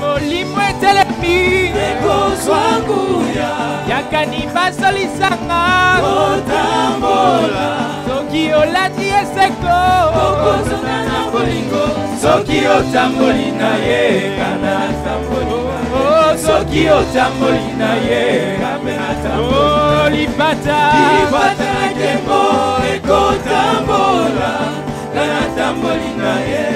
molimo etelemi ekozwanguya yakaniba solisanga kotambola soki olandi eseko okozonga na bolingo soki otamboli na ye kana tamboli soki otamboli na ye kamena tamboli lipata lipata na nkembo ekotambola kana tamboli na ye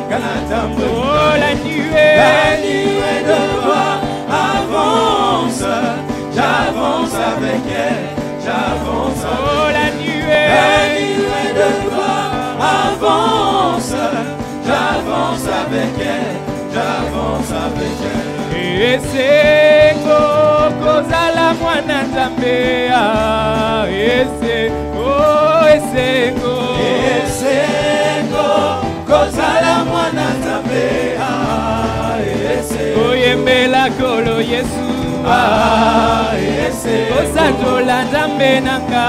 kana tamboli la nuée de gloire avance, j'avance avec elle, j'avance avec la nuée de gloire avance, j'avance avec elle, j'avance avec elle. eseko kozala mwana nzambe eseko kozala mwana nzambe oyembela kolo yesu kosanzola nzambe nanga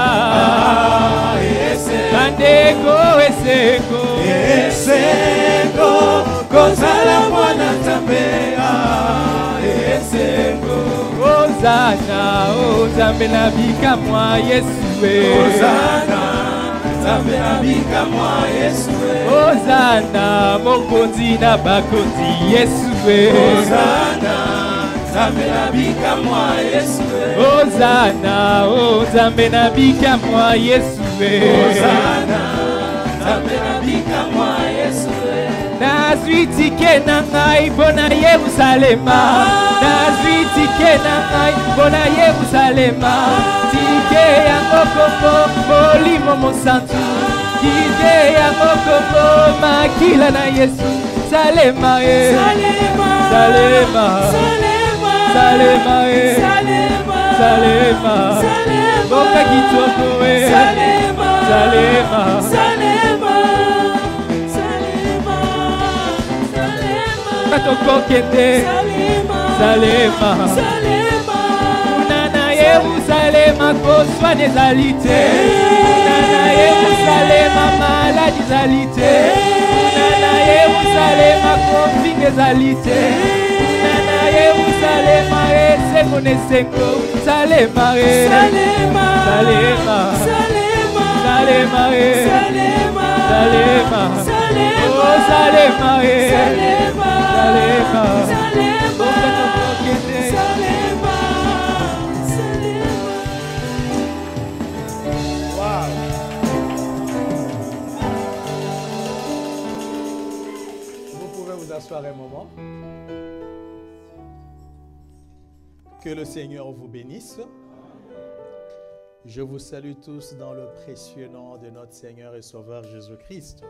bandeko eseko kozala mwana nzambe ozana ozambe na bikamwa yesu nzambe na bikamwa yesu ozana mokonzi na bakonzi yesu ozana nzambe na bikamwa yesu ozana ozambe na bikamwa yesu ozana nzambe na bikamwa yesu nazwi tike na ngai mpo na yerusalema nazwi tike na ngai mpo na yerusalema tike ya mokongo molimo mosantu tike ya mokongo makila na yesu salema salema salema salema boka kitoko salema tokokende salema kuna na yerusalema koswana ezali te kuna na yerusalema maladi ezali te kuna na yerusalema konfinga ezali te kuna na yerusalema esengo na esengo salema salema salema salema Vous pouvez vous asseoir un moment. Que le Seigneur vous bénisse. Je vous salue tous dans le précieux nom de notre Seigneur et Sauveur Jésus-Christ.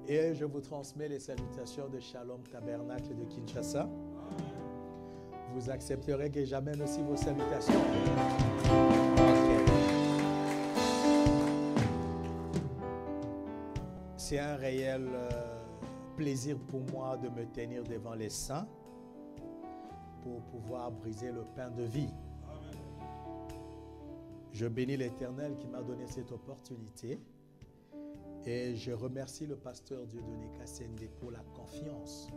Et je vous transmets les salutations de Shalom Tabernacle de Kinshasa. Vous accepterez que j'amène aussi vos salutations. Okay. C'est un réel plaisir pour moi de me tenir devant les saints pour pouvoir briser le pain de vie. Je bénis l'Éternel qui m'a donné cette opportunité et je remercie le pasteur Dieudonné Kassende pour la confiance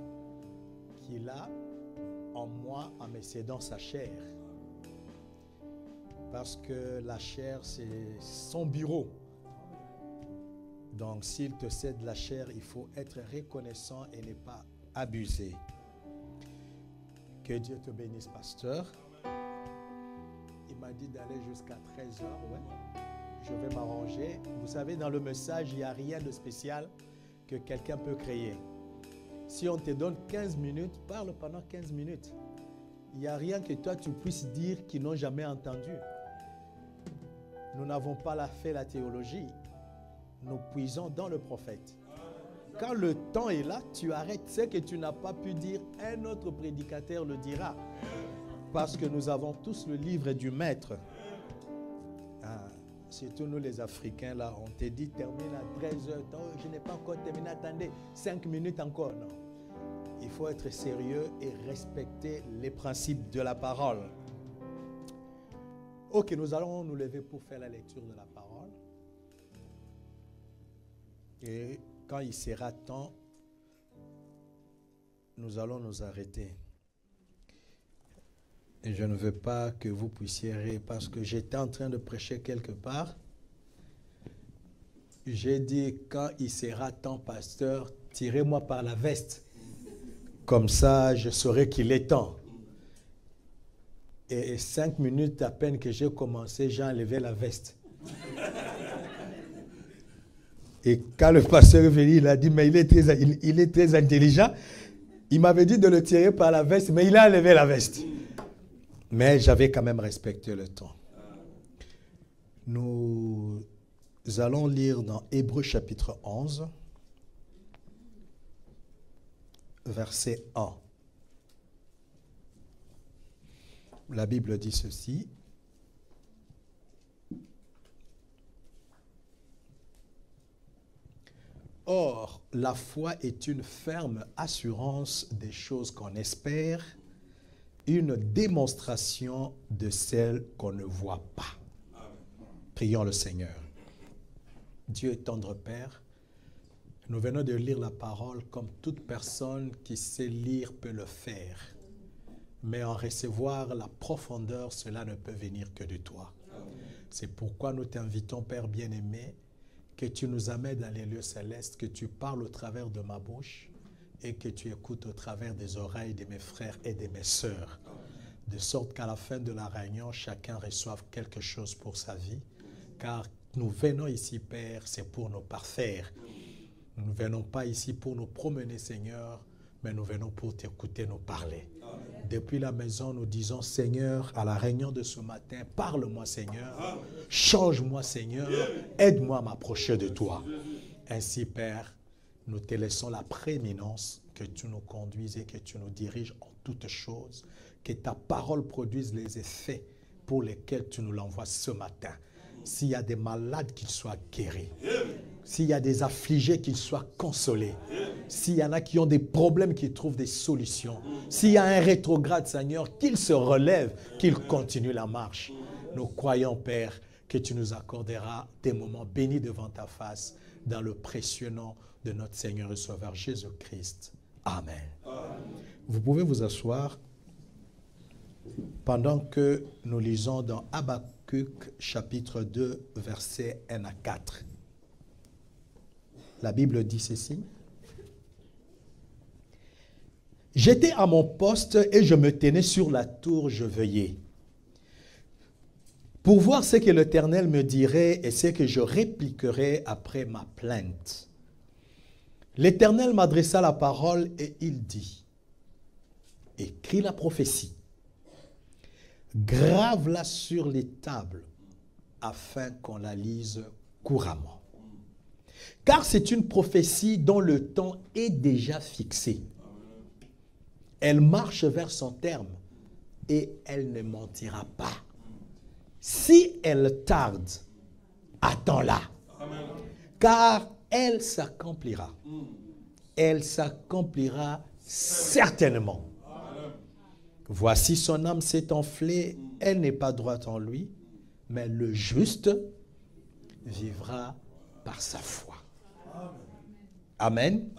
qu'il a en moi en me cédant sa chair. Parce que la chair, c'est son bureau. Donc, s'il te cède la chair, il faut être reconnaissant et ne pas abuser. Que Dieu te bénisse, pasteur. Il m'a dit d'aller jusqu'à 13h. Ouais. Je vais m'arranger. Vous savez, dans le message, il n'y a rien de spécial que quelqu'un peut créer. Si on te donne 15 minutes, parle pendant 15 minutes. Il n'y a rien que toi, tu puisses dire qu'ils n'ont jamais entendu. Nous n'avons pas fait la théologie. Nous puisons dans le prophète. Quand le temps est là, tu arrêtes. Ce que tu n'as pas pu dire, un autre prédicateur le dira. Parce que nous avons tous le livre du maître. Surtout nous les Africains, là, on te dit termine à 13h. Je n'ai pas encore terminé, attendez, 5 minutes encore. Non. Il faut être sérieux et respecter les principes de la parole. Ok, nous allons nous lever pour faire la lecture de la parole. Et quand il sera temps, nous allons nous arrêter. Et je ne veux pas que vous puissiez rire parce que j'étais en train de prêcher quelque part. J'ai dit, quand il sera temps, pasteur, tirez-moi par la veste. Comme ça, je saurai qu'il est temps. Et 5 minutes à peine que j'ai commencé, j'ai enlevé la veste. Et quand le pasteur est venu, il a dit, mais il est très intelligent. Il m'avait dit de le tirer par la veste, mais il a enlevé la veste. Mais j'avais quand même respecté le temps. Nous allons lire dans Hébreux chapitre 11, verset 1. La Bible dit ceci. Or, la foi est une ferme assurance des choses qu'on espère, une démonstration de celles qu'on ne voit pas. Prions le Seigneur. Dieu est tendre Père, nous venons de lire la parole comme toute personne qui sait lire peut le faire. Mais en recevoir la profondeur, cela ne peut venir que de toi. C'est pourquoi nous t'invitons, Père bien-aimé, que tu nous amènes dans les lieux célestes, que tu parles au travers de ma bouche et que tu écoutes au travers des oreilles de mes frères et de mes sœurs. De sorte qu'à la fin de la réunion, chacun reçoive quelque chose pour sa vie. Car nous venons ici, Père, c'est pour nous parfaire. Nous ne venons pas ici pour nous promener, Seigneur, mais nous venons pour t'écouter nous parler. Depuis la maison, nous disons, Seigneur, à la réunion de ce matin, parle-moi, Seigneur, change-moi, Seigneur, aide-moi à m'approcher de toi. Ainsi, Père, nous te laissons la prééminence, que tu nous conduises et que tu nous diriges en toutes choses, que ta parole produise les effets pour lesquels tu nous l'envoies ce matin. S'il y a des malades, qu'ils soient guéris. S'il y a des affligés, qu'ils soient consolés. S'il y en a qui ont des problèmes, qu'ils trouvent des solutions. S'il y a un rétrograde, Seigneur, qu'ils se relèvent, qu'ils continuent la marche. Nous croyons, Père, que tu nous accorderas des moments bénis devant ta face, dans le précieux nom de notre Seigneur et Sauveur Jésus-Christ. Amen. Vous pouvez vous asseoir pendant que nous lisons dans Habakkuk chapitre 2, versets 1 à 4. La Bible dit ceci. J'étais à mon poste et je me tenais sur la tour, je veillais, pour voir ce que l'Éternel me dirait et ce que je répliquerais après ma plainte. L'Éternel m'adressa la parole et il dit, écris la prophétie, grave-la sur les tables afin qu'on la lise couramment. Car c'est une prophétie dont le temps est déjà fixé. Elle marche vers son terme et elle ne mentira pas. Si elle tarde, attends-la, car elle s'accomplira. Elle s'accomplira certainement. Voici son âme s'est enflée, elle n'est pas droite en lui, mais le juste vivra par sa foi. Amen.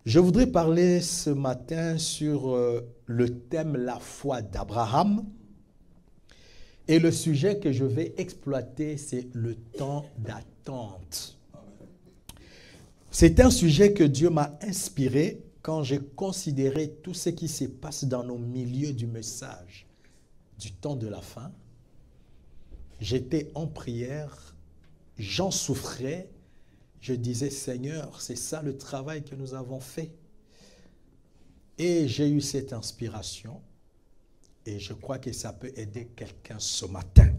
Je voudrais parler ce matin sur le thème la foi d'Abraham. Et le sujet que je vais exploiter, c'est le temps d'attente. C'est un sujet que Dieu m'a inspiré quand j'ai considéré tout ce qui se passe dans nos milieux du message du temps de la fin. J'étais en prière, j'en souffrais. Je disais, Seigneur, c'est ça le travail que nous avons fait. Et j'ai eu cette inspiration. Et je crois que ça peut aider quelqu'un ce matin.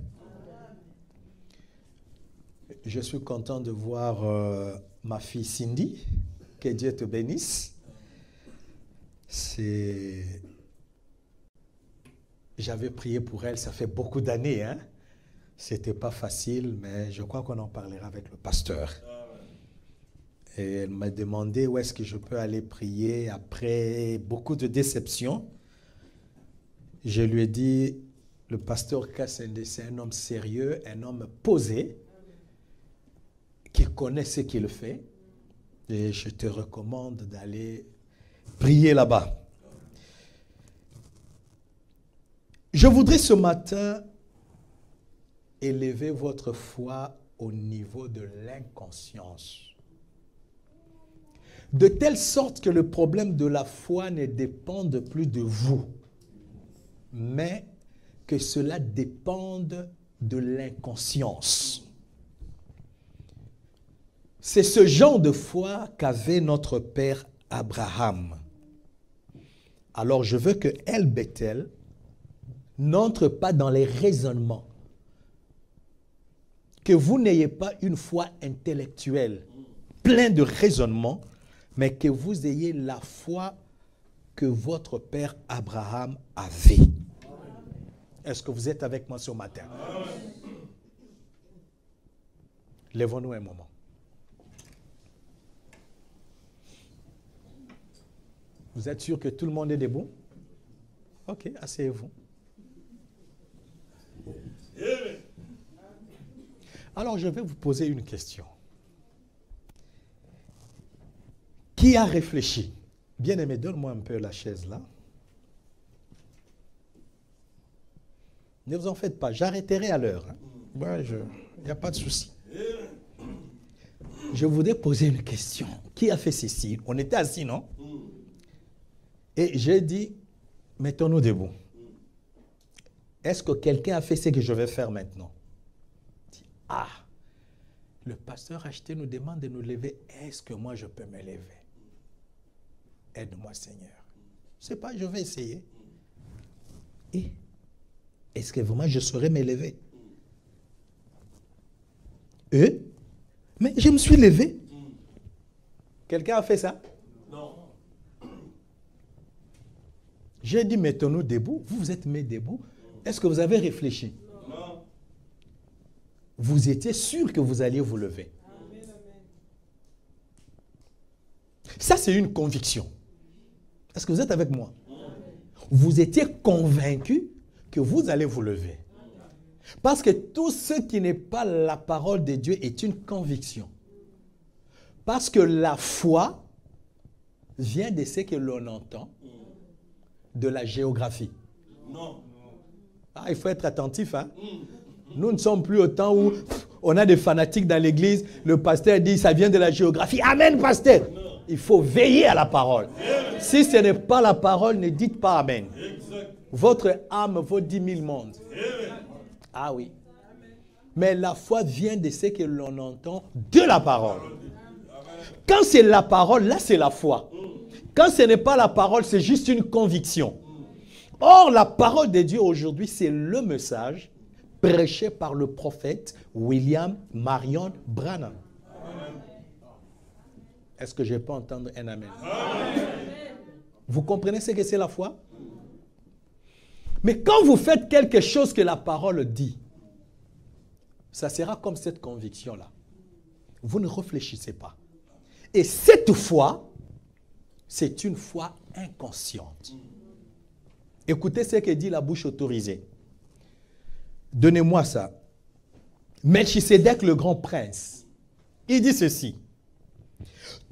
Je suis content de voir ma fille Cindy. Que Dieu te bénisse. J'avais prié pour elle, ça fait beaucoup d'années. Hein? C'était pas facile, mais je crois qu'on en parlera avec le pasteur. Et elle m'a demandé où est-ce que je peux aller prier après beaucoup de déceptions. Je lui ai dit, le pasteur Kassende, c'est un homme sérieux, un homme posé, qui connaît ce qu'il fait. Et je te recommande d'aller prier là-bas. Je voudrais ce matin élever votre foi au niveau de l'inconscience. De telle sorte que le problème de la foi ne dépende plus de vous, mais que cela dépende de l'inconscience. C'est ce genre de foi qu'avait notre père Abraham. Alors je veux que El Bethel n'entre pas dans les raisonnements. Que vous n'ayez pas une foi intellectuelle, pleine de raisonnements, mais que vous ayez la foi que votre père Abraham avait. Est-ce que vous êtes avec moi ce matin? Lèvons-nous un moment. Vous êtes sûr que tout le monde est debout? Ok, asseyez-vous. Alors, je vais vous poser une question. Qui a réfléchi? Bien-aimé, donne-moi un peu la chaise là. Ne vous en faites pas, j'arrêterai à l'heure. Ouais, il n'y a pas de souci. Je voudrais poser une question. Qui a fait ceci? On était assis, non? Et j'ai dit, mettons-nous debout. Est-ce que quelqu'un a fait ce que je vais faire maintenant? Ah, le pasteur acheté nous demande de nous lever. Est-ce que moi je peux me lever? Aide-moi, Seigneur. Je ne sais pas, je vais essayer. Et est-ce que vraiment je saurais me lever? Mais je me suis levé. Quelqu'un a fait ça? Non. J'ai dit, mettons-nous debout. Vous vous êtes mis debout. Est-ce que vous avez réfléchi? Non. Vous étiez sûr que vous alliez vous lever. Amen. Ça, c'est une conviction. Est-ce que vous êtes avec moi? Vous étiez convaincu que vous allez vous lever. Parce que tout ce qui n'est pas la parole de Dieu est une conviction. Parce que la foi vient de ce que l'on entend, de la géographie. Non. Ah, il faut être attentif. Hein? Nous ne sommes plus au temps où on a des fanatiques dans l'église. Le pasteur dit, ça vient de la géographie. Amen, pasteur. Il faut veiller à la parole. Si ce n'est pas la parole, ne dites pas Amen. Votre âme vaut 10 000 mondes. Ah oui. Mais la foi vient de ce que l'on entend de la parole. Quand c'est la parole, là c'est la foi. Quand ce n'est pas la parole, c'est juste une conviction. Or, la parole de Dieu aujourd'hui, c'est le message prêché par le prophète William Marion Branham. Est-ce que je peux entendre un amen? Amen. Vous comprenez ce que c'est la foi? Mais quand vous faites quelque chose que la parole dit, ça sera comme cette conviction-là. Vous ne réfléchissez pas. Et cette foi, c'est une foi inconsciente. Écoutez ce que dit la bouche autorisée. Donnez-moi ça. Melchisédek, le grand prince, il dit ceci.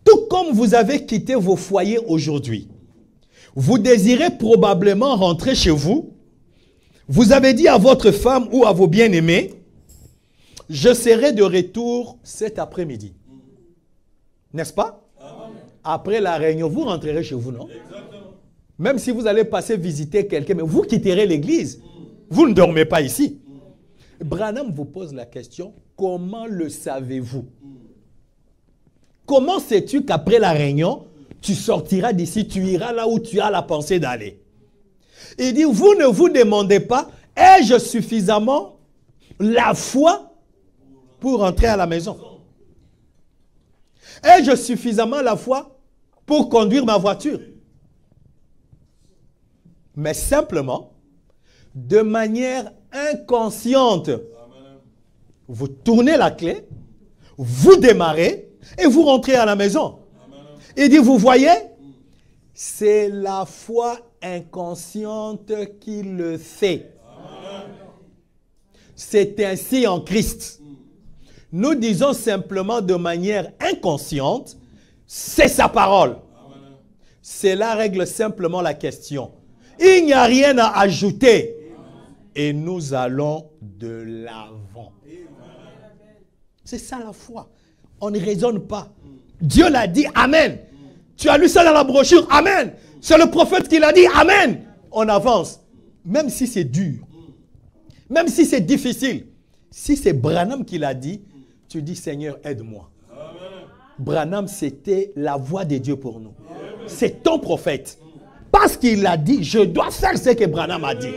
Tout comme vous avez quitté vos foyers aujourd'hui, vous désirez probablement rentrer chez vous. Vous avez dit à votre femme ou à vos bien-aimés, je serai de retour cet après-midi. N'est-ce pas? Amen. Après la réunion, vous rentrerez chez vous, non? Exactement. Même si vous allez passer visiter quelqu'un, mais vous quitterez l'église. Vous ne dormez pas ici. Branham vous pose la question, comment le savez-vous? Comment sais-tu qu'après la réunion, tu sortiras d'ici, tu iras là où tu as la pensée d'aller? Il dit, vous ne vous demandez pas, ai-je suffisamment la foi pour rentrer à la maison? Ai-je suffisamment la foi pour conduire ma voiture? Mais simplement, de manière inconsciente, vous tournez la clé, vous démarrez et vous rentrez à la maison. Il dit, vous voyez, c'est la foi inconsciente qui le fait. C'est ainsi en Christ. Nous disons simplement de manière inconsciente C'est sa parole. Cela règle simplement la question. Il n'y a rien à ajouter. Et nous allons de l'avant. C'est ça la foi. On ne raisonne pas. Dieu l'a dit, amen. Tu as lu ça dans la brochure, amen. C'est le prophète qui l'a dit, amen. On avance. Même si c'est dur. Même si c'est difficile. Si c'est Branham qui l'a dit, tu dis, Seigneur, aide-moi. Branham, c'était la voix de Dieu pour nous. C'est ton prophète. Parce qu'il a dit, je dois faire ce que Branham a dit.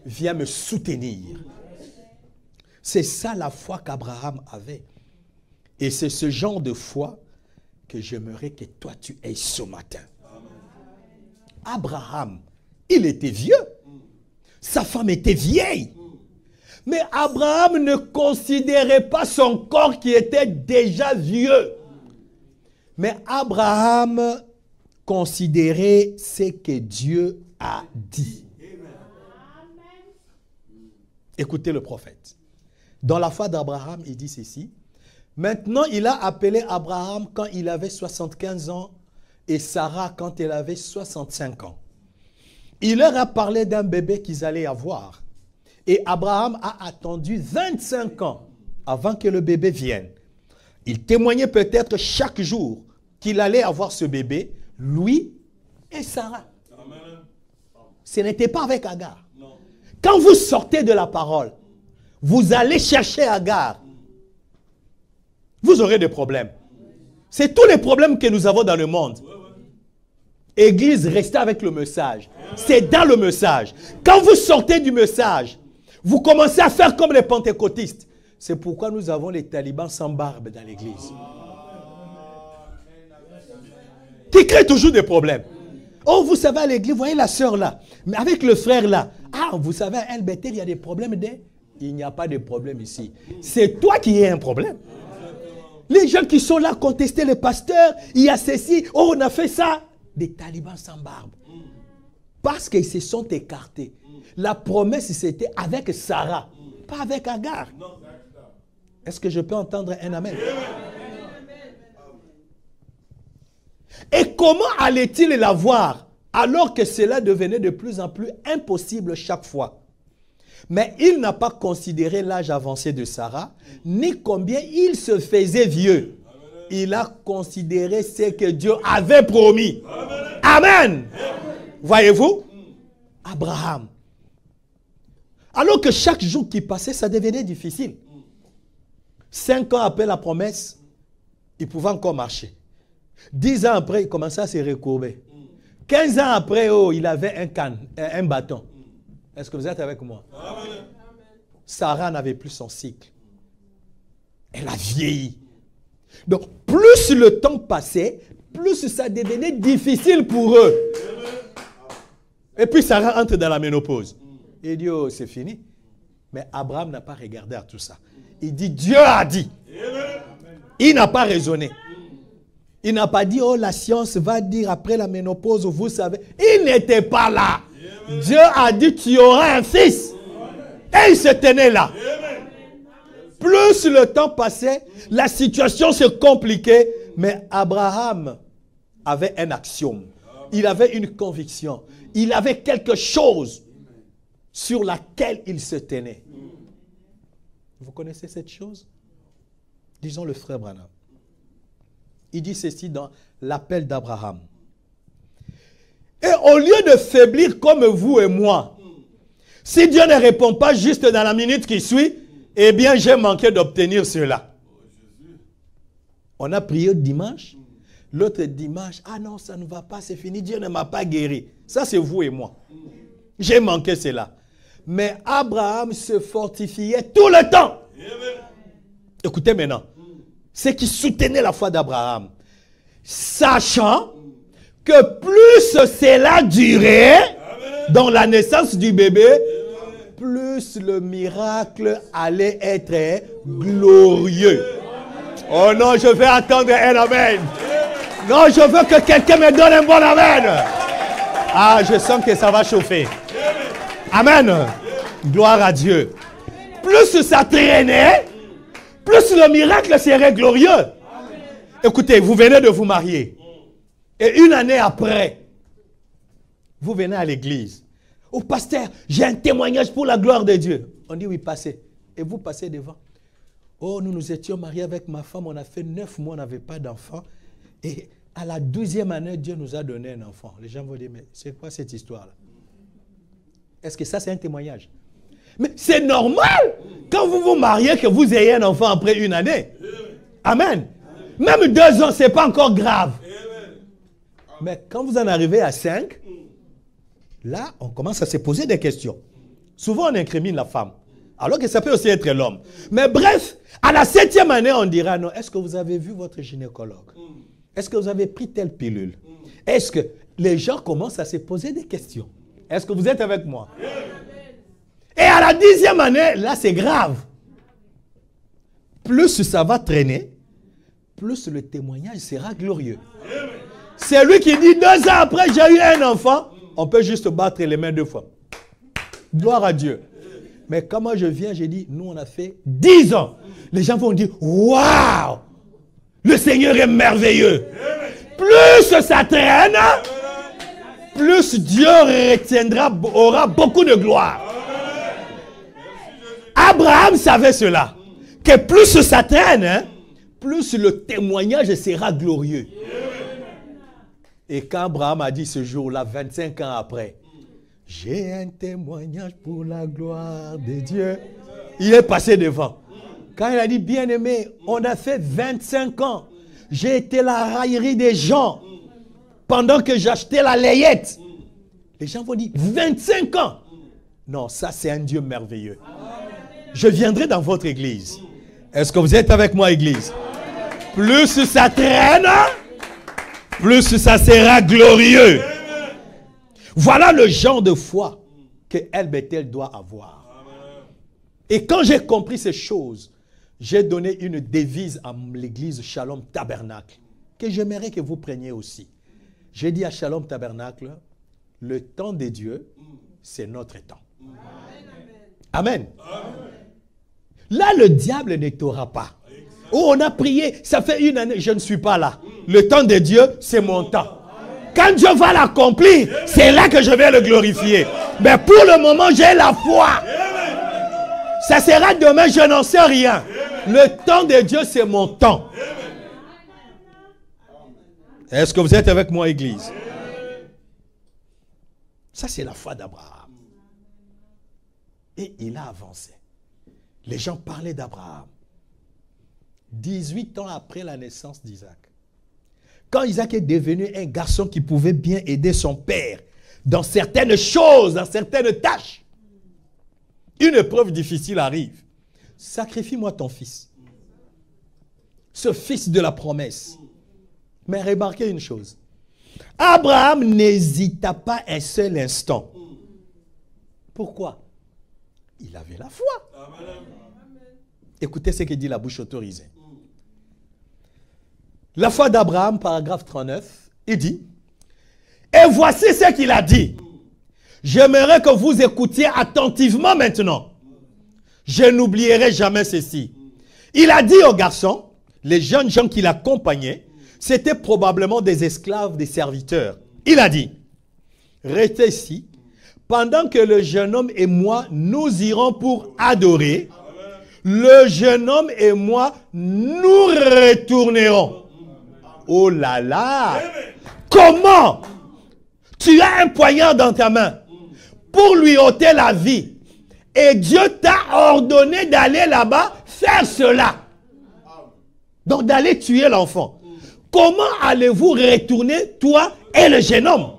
Viens me soutenir. C'est ça la foi qu'Abraham avait. Et c'est ce genre de foi que j'aimerais que toi tu aies ce matin. Abraham, il était vieux. Sa femme était vieille. Mais Abraham ne considérait pas son corps qui était déjà vieux. Mais Abraham considérait ce que Dieu a dit. Écoutez le prophète. Dans la foi d'Abraham, il dit ceci. Maintenant, il a appelé Abraham quand il avait 75 ans et Sarah quand elle avait 65 ans. Il leur a parlé d'un bébé qu'ils allaient avoir. Et Abraham a attendu 25 ans avant que le bébé vienne. Il témoignait peut-être chaque jour qu'il allait avoir ce bébé, lui et Sarah. Amen. Ce n'était pas avec Agar. Non. Quand vous sortez de la parole, vous allez chercher Agar. Vous aurez des problèmes. C'est tous les problèmes que nous avons dans le monde. Église, restez avec le message. C'est dans le message. Quand vous sortez du message, vous commencez à faire comme les pentecôtistes. C'est pourquoi nous avons les talibans sans barbe dans l'église. Qui créent toujours des problèmes. Oh, vous savez, à l'église, vous voyez la sœur là. Mais avec le frère là. Ah, vous savez, à El Bethel, il y a des problèmes. Il n'y a pas de problème ici. C'est toi qui as un problème. Les gens qui sont là contester les pasteurs, il y a ceci, oh, on a fait ça. Des talibans sans barbe. Parce qu'ils se sont écartés. La promesse, c'était avec Sarah, pas avec Agar. Est-ce que je peux entendre un amen? Et comment allait-il la voir alors que cela devenait de plus en plus impossible chaque fois? Mais il n'a pas considéré l'âge avancé de Sarah, ni combien il se faisait vieux. Il a considéré ce que Dieu avait promis. Amen. Voyez-vous? Abraham. Alors que chaque jour qui passait, ça devenait difficile. 5 ans après la promesse, il pouvait encore marcher. 10 ans après, il commençait à se recourber. 15 ans après, oh, il avait un bâton. Est-ce que vous êtes avec moi? Amen. Sarah n'avait plus son cycle. Elle a vieilli. Donc, plus le temps passait, plus ça devenait difficile pour eux. Et puis Sarah entre dans la ménopause. Il dit, oh, c'est fini. Mais Abraham n'a pas regardé à tout ça. Il dit, Dieu a dit. Il n'a pas raisonné. Il n'a pas dit, oh, la science va dire après la ménopause, vous savez. Il n'était pas là. Dieu a dit, tu auras un fils. Et il se tenait là. Plus le temps passait, la situation se compliquait. Mais Abraham avait un axiome. Il avait une conviction. Il avait quelque chose sur laquelle il se tenait. Vous connaissez cette chose? Disons le frère Branham. Il dit ceci dans l'appel d'Abraham. Et au lieu de faiblir comme vous et moi, si Dieu ne répond pas juste dans la minute qui suit, eh bien j'ai manqué d'obtenir cela. On a prié dimanche, l'autre dimanche, ah non, ça ne va pas, c'est fini, Dieu ne m'a pas guéri. Ça c'est vous et moi. J'ai manqué cela. Mais Abraham se fortifiait tout le temps. Écoutez maintenant, ce qui soutenait la foi d'Abraham, sachant que plus cela durait dans la naissance du bébé, plus le miracle allait être glorieux. Oh non, je vais attendre un amen. Non, je veux que quelqu'un me donne un bon amen. Ah, je sens que ça va chauffer. Amen. Gloire à Dieu. Plus ça traînait, plus le miracle serait glorieux. Écoutez, vous venez de vous marier. Et une année après, vous venez à l'église. Oh pasteur, j'ai un témoignage pour la gloire de Dieu. On dit oui, passez. Et vous passez devant. Oh, nous étions mariés avec ma femme, on a fait 9 mois, on n'avait pas d'enfant. Et à la 12e année, Dieu nous a donné un enfant. Les gens vont dire, mais c'est quoi cette histoire-là? Est-ce que ça, c'est un témoignage? Mais c'est normal, quand vous vous mariez, que vous ayez un enfant après une année. Amen. Même 2 ans, ce n'est pas encore grave. Mais quand vous en arrivez à 5, là, on commence à se poser des questions. Souvent, on incrimine la femme. Alors que ça peut aussi être l'homme. Mais bref, à la 7e année, on dira, non, est-ce que vous avez vu votre gynécologue? Est-ce que vous avez pris telle pilule? Est-ce que les gens commencent à se poser des questions? Est-ce que vous êtes avec moi? Et à la 10e année, là, c'est grave. Plus ça va traîner, plus le témoignage sera glorieux. C'est lui qui dit, 2 ans après, j'ai eu un enfant. On peut juste battre les mains 2 fois. Gloire à Dieu. Mais quand moi je viens, j'ai dit, nous on a fait 10 ans. Les gens vont dire, waouh, le Seigneur est merveilleux. Plus ça traîne, plus Dieu aura beaucoup de gloire. Abraham savait cela. Que plus ça traîne, plus le témoignage sera glorieux. Et quand Abraham a dit ce jour-là, 25 ans après, j'ai un témoignage pour la gloire de Dieu. Il est passé devant. Quand il a dit, bien-aimé, on a fait 25 ans. J'ai été la raillerie des gens pendant que j'achetais la layette. Les gens vont dire, 25 ans. Non, ça c'est un Dieu merveilleux. Je viendrai dans votre église. Est-ce que vous êtes avec moi, église? Plus ça traîne, plus ça sera glorieux. Voilà le genre de foi que El Bethel doit avoir. Et quand j'ai compris ces choses, j'ai donné une devise à l'église Shalom Tabernacle, que j'aimerais que vous preniez aussi. J'ai dit à Shalom Tabernacle, le temps de Dieu, c'est notre temps. Amen. Là, le diable ne t'aura pas. Oh, on a prié, ça fait 1 année, je ne suis pas là. Le temps de Dieu, c'est mon temps. Quand Dieu va l'accomplir, c'est là que je vais le glorifier. Mais pour le moment, j'ai la foi. Ça sera demain, je n'en sais rien. Le temps de Dieu, c'est mon temps. Est-ce que vous êtes avec moi, église? Ça, c'est la foi d'Abraham. Et il a avancé. Les gens parlaient d'Abraham. 18 ans après la naissance d'Isaac. Quand Isaac est devenu un garçon qui pouvait bien aider son père dans certaines choses, dans certaines tâches, une épreuve difficile arrive. Sacrifie-moi ton fils. Ce fils de la promesse. Mais remarquez une chose. Abraham n'hésita pas un seul instant. Pourquoi? Il avait la foi. Écoutez ce que dit la bouche autorisée. La foi d'Abraham, paragraphe 39, il dit, et voici ce qu'il a dit. J'aimerais que vous écoutiez attentivement maintenant. Je n'oublierai jamais ceci. Il a dit aux garçons, les jeunes gens qui l'accompagnaient, c'était probablement des esclaves, des serviteurs. Il a dit, restez ici, pendant que le jeune homme et moi, nous irons pour adorer. Le jeune homme et moi, nous retournerons. Oh là là! Comment? Tu as un poignard dans ta main pour lui ôter la vie. Et Dieu t'a ordonné d'aller là-bas faire cela. Donc d'aller tuer l'enfant. Comment allez-vous retourner, toi et le jeune homme?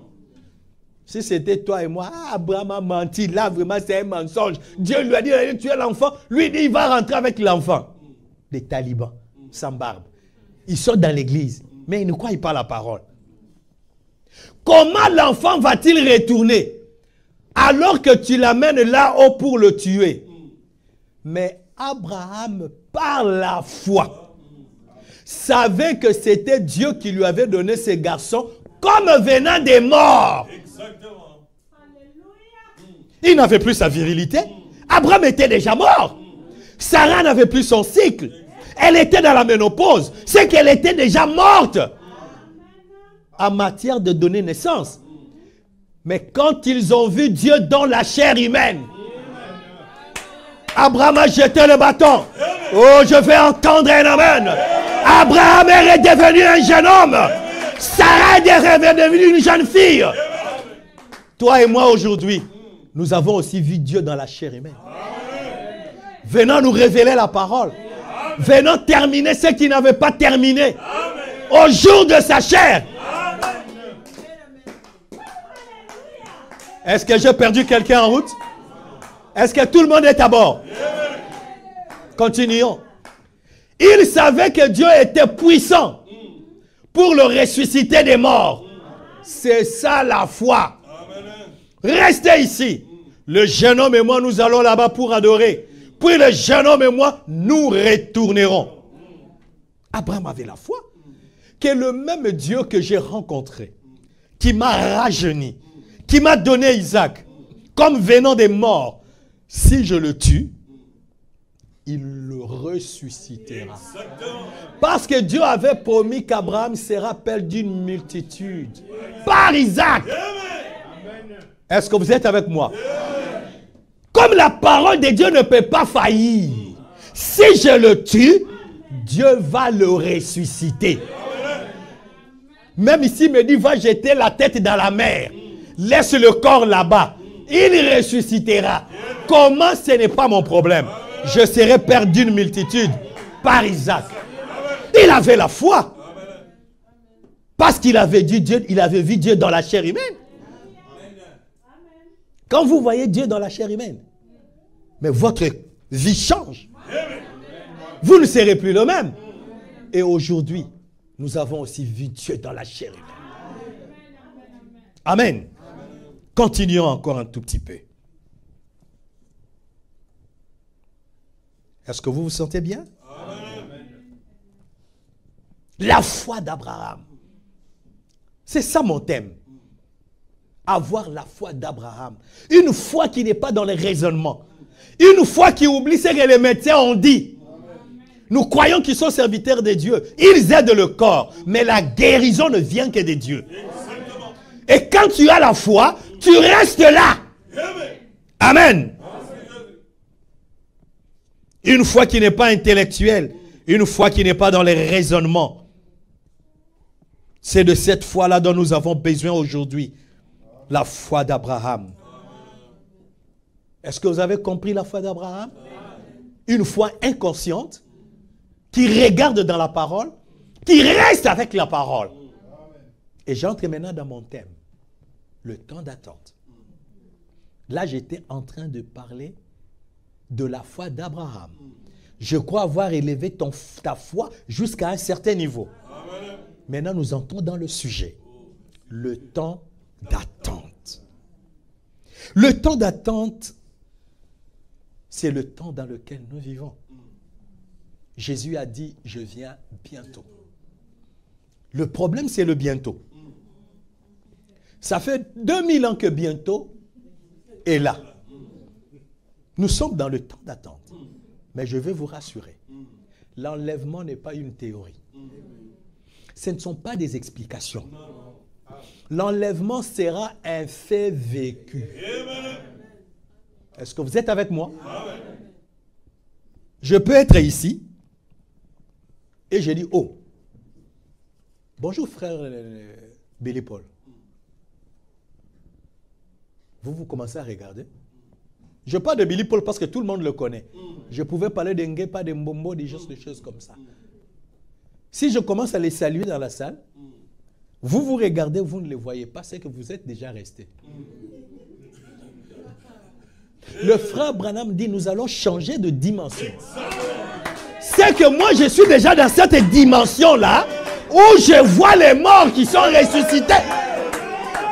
Si c'était toi et moi, Abraham a menti, là vraiment c'est un mensonge. Dieu lui a dit d'aller tuer l'enfant, lui il dit il va rentrer avec l'enfant. Des talibans, sans barbe. Ils sont dans l'église, mais ils ne croient pas la parole. Comment l'enfant va-t-il retourner alors que tu l'amènes là-haut pour le tuer? Mais Abraham, par la foi, savait que c'était Dieu qui lui avait donné ce garçon comme venant des morts. Exactement. Il n'avait plus sa virilité. Abraham était déjà mort. Sarah n'avait plus son cycle. Elle était dans la ménopause. C'est qu'elle était déjà morte en matière de donner naissance. Mais quand ils ont vu Dieu dans la chair humaine, Abraham a jeté le bâton. Oh, je vais entendre un amen. Abraham est devenu un jeune homme. Sarah est devenue une jeune fille. Toi et moi aujourd'hui, nous avons aussi vu Dieu dans la chair humaine. Venant nous révéler la parole. Venant terminer ce qui n'avait pas terminé. Au jour de sa chair. Est-ce que j'ai perdu quelqu'un en route? Est-ce que tout le monde est à bord? Continuons. Il savait que Dieu était puissant pour le ressusciter des morts. C'est ça la foi. Restez ici. Le jeune homme et moi, nous allons là-bas pour adorer. Puis le jeune homme et moi, nous retournerons. Abraham avait la foi que le même Dieu que j'ai rencontré, qui m'a rajeuni, qui m'a donné Isaac, comme venant des morts, si je le tue, il le ressuscitera. Parce que Dieu avait promis qu'Abraham sera père d'une multitude. Par Isaac. Est-ce que vous êtes avec moi? Comme la parole de Dieu ne peut pas faillir, si je le tue, Dieu va le ressusciter. Même ici, il me dit, va jeter la tête dans la mer. Laisse le corps là-bas. Il ressuscitera. Comment? Ce n'est pas mon problème. Je serai père d'une multitude par Isaac. Il avait la foi. Parce qu'il avait dit Dieu, il avait vu Dieu dans la chair humaine. Quand vous voyez Dieu dans la chair humaine, mais votre vie change. Vous ne serez plus le même. Et aujourd'hui, nous avons aussi vu Dieu dans la chair humaine. Amen. Continuons encore un tout petit peu. Est-ce que vous vous sentez bien? Amen. La foi d'Abraham. C'est ça mon thème. Avoir la foi d'Abraham. Une foi qui n'est pas dans les raisonnements. Une foi qui oublie ce que les médecins ont dit. Nous croyons qu'ils sont serviteurs de Dieu. Ils aident le corps. Mais la guérison ne vient que de Dieu. Et quand tu as la foi, tu restes là. Amen. Une foi qui n'est pas intellectuelle. Une foi qui n'est pas dans les raisonnements. C'est de cette foi-là dont nous avons besoin aujourd'hui. La foi d'Abraham. Est-ce que vous avez compris la foi d'Abraham? Une foi inconsciente qui regarde dans la parole, qui reste avec la parole. Et j'entre maintenant dans mon thème. Le temps d'attente. Là, j'étais en train de parler de la foi d'Abraham. Je crois avoir élevé ta foi jusqu'à un certain niveau. Maintenant, nous entrons dans le sujet. Le temps d'attente. Le temps d'attente, c'est le temps dans lequel nous vivons. Jésus a dit, je viens bientôt. Le problème, c'est le bientôt. Ça fait 2000 ans que bientôt est là. Nous sommes dans le temps d'attente. Mais je veux vous rassurer. L'enlèvement n'est pas une théorie. Ce ne sont pas des explications. L'enlèvement sera un fait vécu. Est-ce que vous êtes avec moi? Je peux être ici et je dis, oh, bonjour frère Billy Paul. Vous commencez à regarder. Je parle de Billy Paul parce que tout le monde le connaît. Je pouvais parler de Ngepa, de Mbombo, des choses comme ça. Si je commence à les saluer dans la salle, vous regardez, vous ne les voyez pas, c'est que vous êtes déjà restés. Le frère Branham dit, nous allons changer de dimension. C'est que moi, je suis déjà dans cette dimension-là où je vois les morts qui sont ressuscités.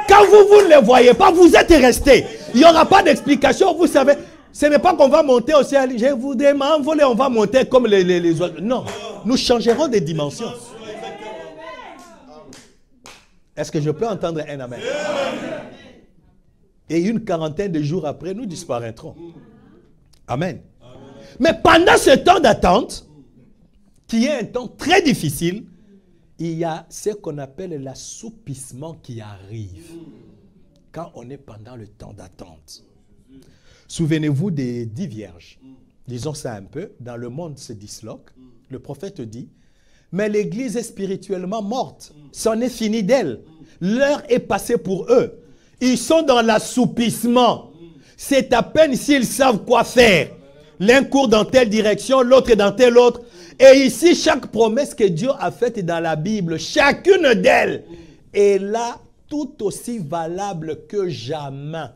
Quand vous ne les voyez pas, vous êtes restés. Il n'y aura pas d'explication, vous savez. Ce n'est pas qu'on va monter au ciel. Je vous demande, on va monter comme les autres. Non, nous changerons de dimension. Est-ce que je peux entendre un amen? Et une quarantaine de jours après, nous disparaîtrons. Amen. Mais pendant ce temps d'attente, qui est un temps très difficile, il y a ce qu'on appelle l'assoupissement qui arrive quand on est pendant le temps d'attente. Souvenez-vous des 10 vierges. Disons ça un peu. Dans le monde se disloque. Le prophète dit, mais l'Église est spirituellement morte. C'en est fini d'elle. L'heure est passée pour eux. Ils sont dans l'assoupissement. C'est à peine s'ils savent quoi faire. L'un court dans telle direction, l'autre dans telle autre. Et ici, chaque promesse que Dieu a faite dans la Bible, chacune d'elles est là tout aussi valable que jamais.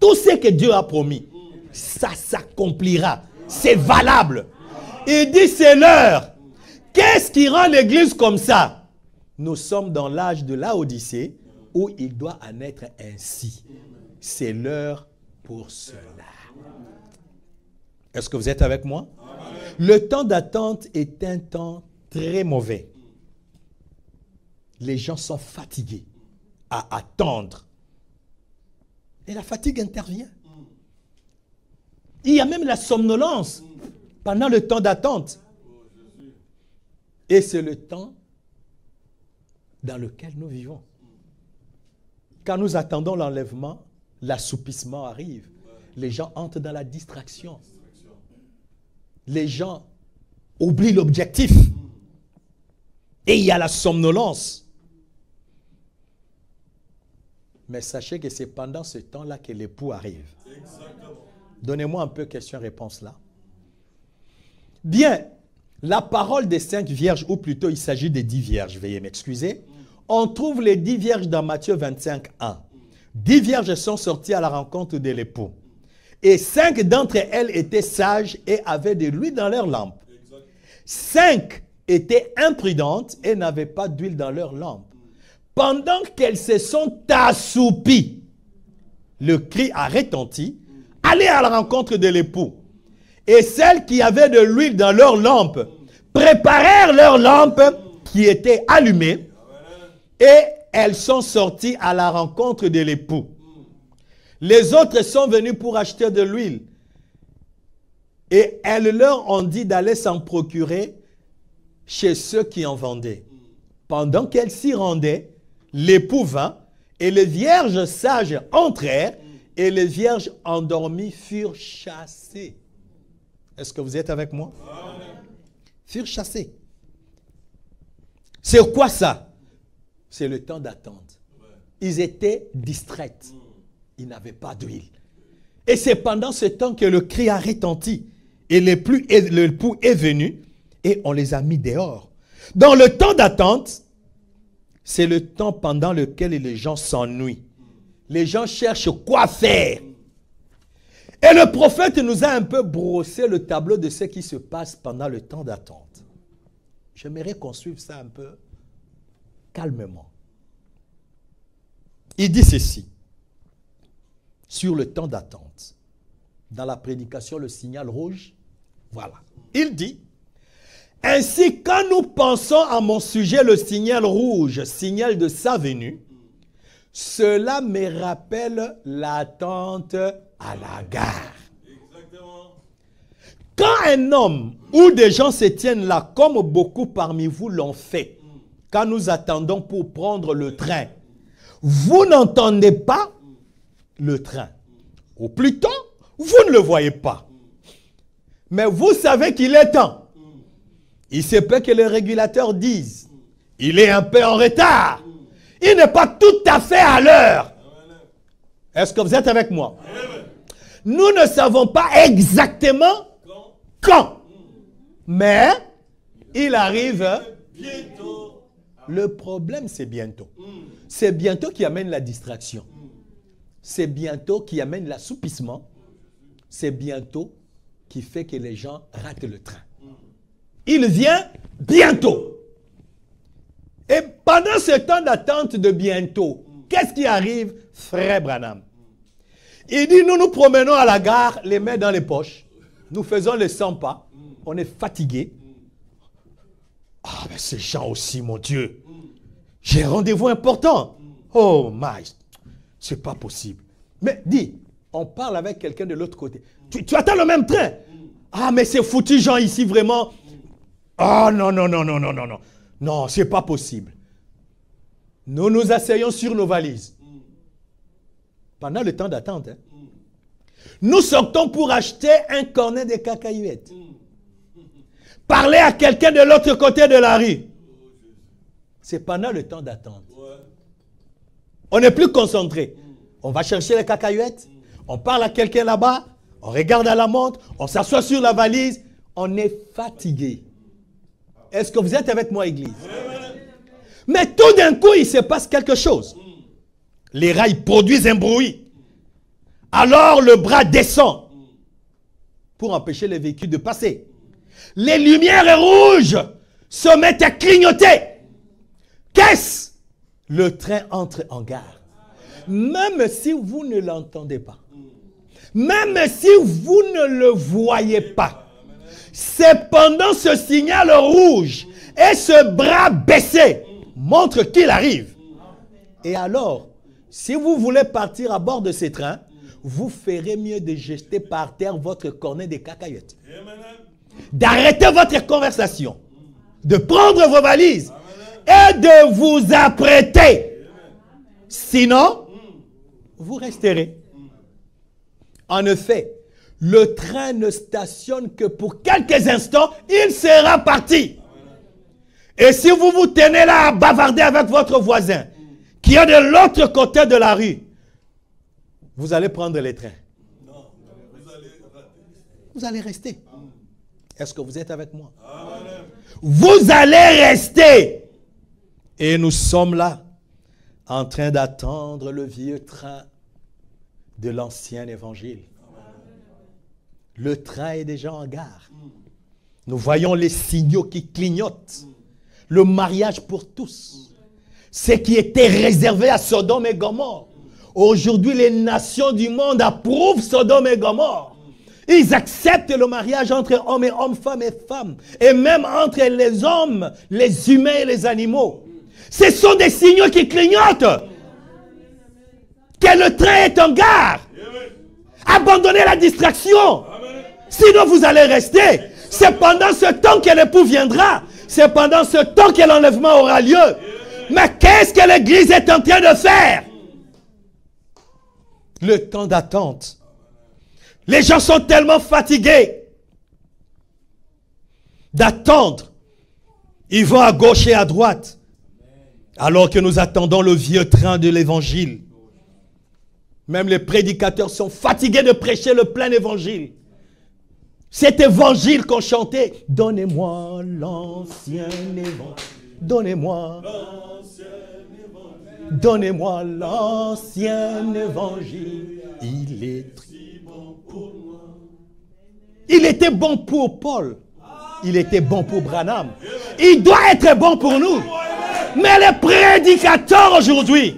Tout ce que Dieu a promis, ça s'accomplira. C'est valable. Il dit c'est l'heure. Qu'est-ce qui rend l'Église comme ça? Nous sommes dans l'âge de Laodicée où il doit en être ainsi. C'est l'heure pour cela. Est-ce que vous êtes avec moi? Le temps d'attente est un temps très mauvais. Les gens sont fatigués à attendre. Et la fatigue intervient. Il y a même la somnolence pendant le temps d'attente. Et c'est le temps dans lequel nous vivons. Quand nous attendons l'enlèvement, l'assoupissement arrive. Les gens entrent dans la distraction. Les gens oublient l'objectif. Et il y a la somnolence. Mais sachez que c'est pendant ce temps-là que l'époux arrive. Donnez-moi un peu question-réponse là. Bien, la parole des 5 vierges, ou plutôt il s'agit des 10 vierges, veuillez m'excuser. On trouve les 10 vierges dans Matthieu 25, 1. 10 vierges sont sorties à la rencontre de l'époux. Et 5 d'entre elles étaient sages et avaient de l'huile dans leurs lampes. 5 étaient imprudentes et n'avaient pas d'huile dans leurs lampes. Pendant qu'elles se sont assoupies, le cri a retenti, allez à la rencontre de l'époux. Et celles qui avaient de l'huile dans leurs lampes préparèrent leurs lampes qui étaient allumées et elles sont sorties à la rencontre de l'époux. Les autres sont venus pour acheter de l'huile et elles leur ont dit d'aller s'en procurer chez ceux qui en vendaient. Pendant qu'elles s'y rendaient, l'époux vint et les vierges sages entrèrent et les vierges endormies furent chassées. Est-ce que vous êtes avec moi? Furent chassées. C'est quoi ça? C'est le temps d'attente. Ils étaient distraits. Ils n'avaient pas d'huile. Et c'est pendant ce temps que le cri a retenti. Et l'époux est venu et on les a mis dehors. Dans le temps d'attente, c'est le temps pendant lequel les gens s'ennuient. Les gens cherchent quoi faire. Et le prophète nous a un peu brossé le tableau de ce qui se passe pendant le temps d'attente. J'aimerais qu'on suive ça un peu calmement. Il dit ceci sur le temps d'attente. Dans la prédication, le signal rouge, voilà. Il dit, ainsi quand nous pensons à mon sujet, le signal rouge, signal de sa venue, cela me rappelle l'attente à la gare. Exactement. Quand un homme ou des gens se tiennent là, comme beaucoup parmi vous l'ont fait, quand nous attendons pour prendre le train, vous n'entendez pas le train. Ou plutôt, vous ne le voyez pas. Mais vous savez qu'il est temps. Il se peut que les régulateurs disent, il est un peu en retard. Il n'est pas tout à fait à l'heure. Est-ce que vous êtes avec moi? Nous ne savons pas exactement quand. Mais il arrive bientôt. Le problème, c'est bientôt. C'est bientôt qui amène la distraction. C'est bientôt qui amène l'assoupissement. C'est bientôt qui fait que les gens ratent le train. Il vient bientôt. Et pendant ce temps d'attente de bientôt, qu'est-ce qui arrive, frère Branham? Il dit, nous nous promenons à la gare, les mains dans les poches. Nous faisons les 100 pas. On est fatigué. Ah, mais ces gens aussi, mon Dieu. J'ai un rendez-vous important. Oh, my. C'est pas possible. Mais dis, on parle avec quelqu'un de l'autre côté. Tu attends le même train. Ah, mais ces foutus gens ici, vraiment, Oh non, non, non, non, non, non, non. Non, ce n'est pas possible. Nous nous asseyons sur nos valises. Pendant le temps d'attente. Hein. Nous sortons pour acheter un cornet de cacahuètes. Parler à quelqu'un de l'autre côté de la rue. C'est pendant le temps d'attente. On n'est plus concentré. On va chercher les cacahuètes. On parle à quelqu'un là-bas. On regarde à la montre. On s'assoit sur la valise. On est fatigué. Est-ce que vous êtes avec moi, Église? Mais tout d'un coup, il se passe quelque chose. Les rails produisent un bruit. Alors le bras descend pour empêcher les véhicules de passer. Les lumières rouges se mettent à clignoter. Qu'est-ce? Le train entre en gare. Même si vous ne l'entendez pas, même si vous ne le voyez pas, c'est pendant ce signal rouge et ce bras baissé montre qu'il arrive. Et alors, si vous voulez partir à bord de ce train, vous ferez mieux de jeter par terre votre cornet de cacahuètes. D'arrêter votre conversation, de prendre vos valises et de vous apprêter. Sinon, vous resterez. En effet, le train ne stationne que pour quelques instants, il sera parti. Et si vous vous tenez là à bavarder avec votre voisin, qui est de l'autre côté de la rue, vous allez prendre les trains. Vous allez rester. Est-ce que vous êtes avec moi? Vous allez rester. Et nous sommes là, en train d'attendre le vieux train de l'ancien évangile. Le train est déjà en gare. Nous voyons les signaux qui clignotent. Le mariage pour tous. Ce qui était réservé à Sodome et Gomorrhe. Aujourd'hui, les nations du monde approuvent Sodome et Gomorrhe. Ils acceptent le mariage entre hommes et hommes, femmes et femmes. Et même entre les hommes, les humains et les animaux. Ce sont des signaux qui clignotent. Que le train est en gare. Abandonnez la distraction. Sinon, vous allez rester. C'est pendant ce temps que l'époux viendra. C'est pendant ce temps que l'enlèvement aura lieu. Mais qu'est-ce que l'Église est en train de faire? Le temps d'attente. Les gens sont tellement fatigués d'attendre. Ils vont à gauche et à droite. Alors que nous attendons le vieux train de l'évangile. Même les prédicateurs sont fatigués de prêcher le plein évangile. Cet évangile qu'on chantait. Donnez-moi l'ancien évangile. Donnez-moi. Donnez-moi l'ancien évangile. Il est si bon pour moi. Il était bon pour Paul. Il était bon pour Branham. Il doit être bon pour nous. Mais les prédicateurs aujourd'hui,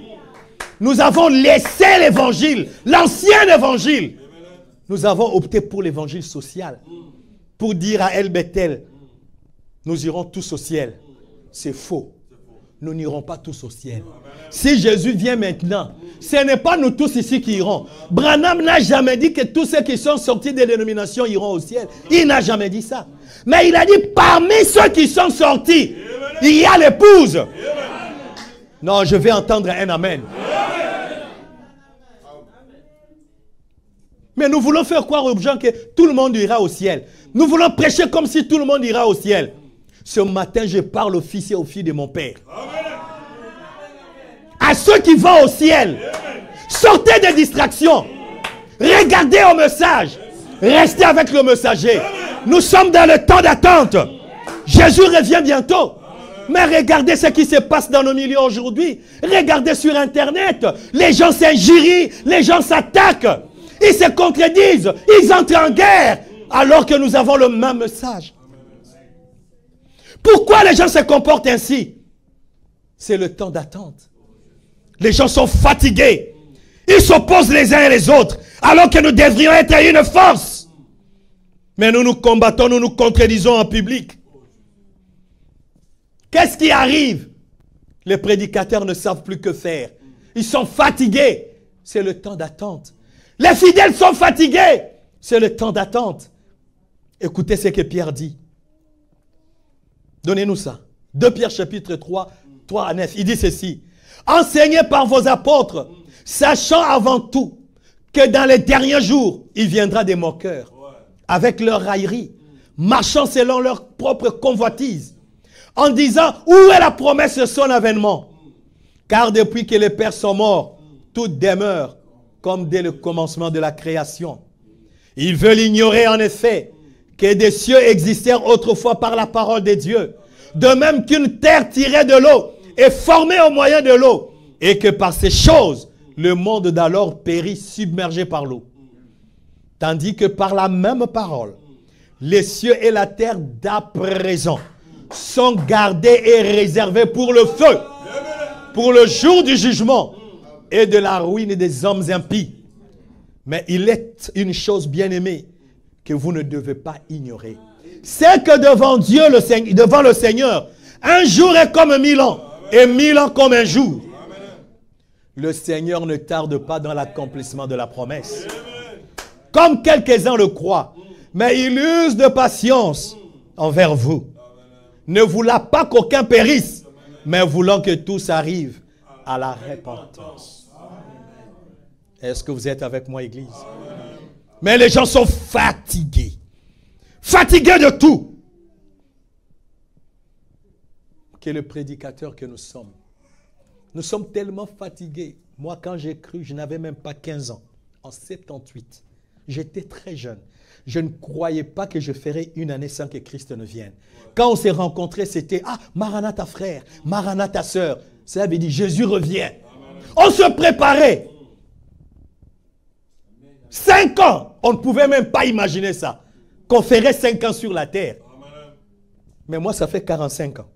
nous avons laissé l'évangile, l'ancien évangile. Nous avons opté pour l'évangile social. Pour dire à El Bethel, nous irons tous au ciel. C'est faux. Nous n'irons pas tous au ciel. Si Jésus vient maintenant, ce n'est pas nous tous ici qui irons. Branham n'a jamais dit que tous ceux qui sont sortis des dénominations iront au ciel. Il n'a jamais dit ça. Mais il a dit, parmi ceux qui sont sortis, il y a l'épouse. Non, je vais entendre un amen. Mais nous voulons faire croire aux gens que tout le monde ira au ciel. Nous voulons prêcher comme si tout le monde ira au ciel. Ce matin, je parle aux fils et aux filles de mon Père. À ceux qui vont au ciel, sortez des distractions. Regardez au message. Restez avec le messager. Nous sommes dans le temps d'attente. Jésus revient bientôt. Mais regardez ce qui se passe dans nos milieux aujourd'hui. Regardez sur Internet. Les gens s'injurient, les gens s'attaquent. Ils se contredisent, ils entrent en guerre. Alors que nous avons le même message. Pourquoi les gens se comportent ainsi? C'est le temps d'attente. Les gens sont fatigués. Ils s'opposent les uns et les autres. Alors que nous devrions être une force. Mais nous nous combattons, nous nous contredisons en public. Qu'est-ce qui arrive? Les prédicateurs ne savent plus que faire. Ils sont fatigués. C'est le temps d'attente. Les fidèles sont fatigués. C'est le temps d'attente. Écoutez ce que Pierre dit. Donnez-nous ça. 2 Pierre chapitre 3, 3 à 9. Il dit ceci. Enseignez par vos apôtres, sachant avant tout que dans les derniers jours, il viendra des moqueurs, avec leur raillerie, marchant selon leur propre convoitise, en disant, où est la promesse de son avènement? Car depuis que les pères sont morts, tout demeure comme dès le commencement de la création. Ils veulent ignorer en effet que des cieux existèrent autrefois par la parole de Dieu, de même qu'une terre tirée de l'eau est formée au moyen de l'eau, et que par ces choses, le monde d'alors périt submergé par l'eau. Tandis que par la même parole, les cieux et la terre d'à présent sont gardés et réservés pour le feu, pour le jour du jugement et de la ruine des hommes impies. Mais il est une chose bien aimée que vous ne devez pas ignorer. C'est que devant Dieu, devant le Seigneur, un jour est comme 1000 ans et 1000 ans comme un jour. Le Seigneur ne tarde pas dans l'accomplissement de la promesse, comme quelques-uns le croient, mais il use de patience envers vous, ne voulant pas qu'aucun périsse, mais voulant que tous arrivent à la repentance. Est-ce que vous êtes avec moi, Église? Mais les gens sont fatigués. Fatigués de tout. Quel est le prédicateur que nous sommes? Nous sommes tellement fatigués. Moi, quand j'ai cru, je n'avais même pas 15 ans. En 78, j'étais très jeune. Je ne croyais pas que je ferais une année sans que Christ ne vienne. Quand on s'est rencontrés, c'était « Ah, Maranatha frère, Maranatha sœur ». Ça veut dire « Jésus revient ». On se préparait. 5 ans, on ne pouvait même pas imaginer ça. Qu'on ferait 5 ans sur la terre. Mais moi, ça fait 45 ans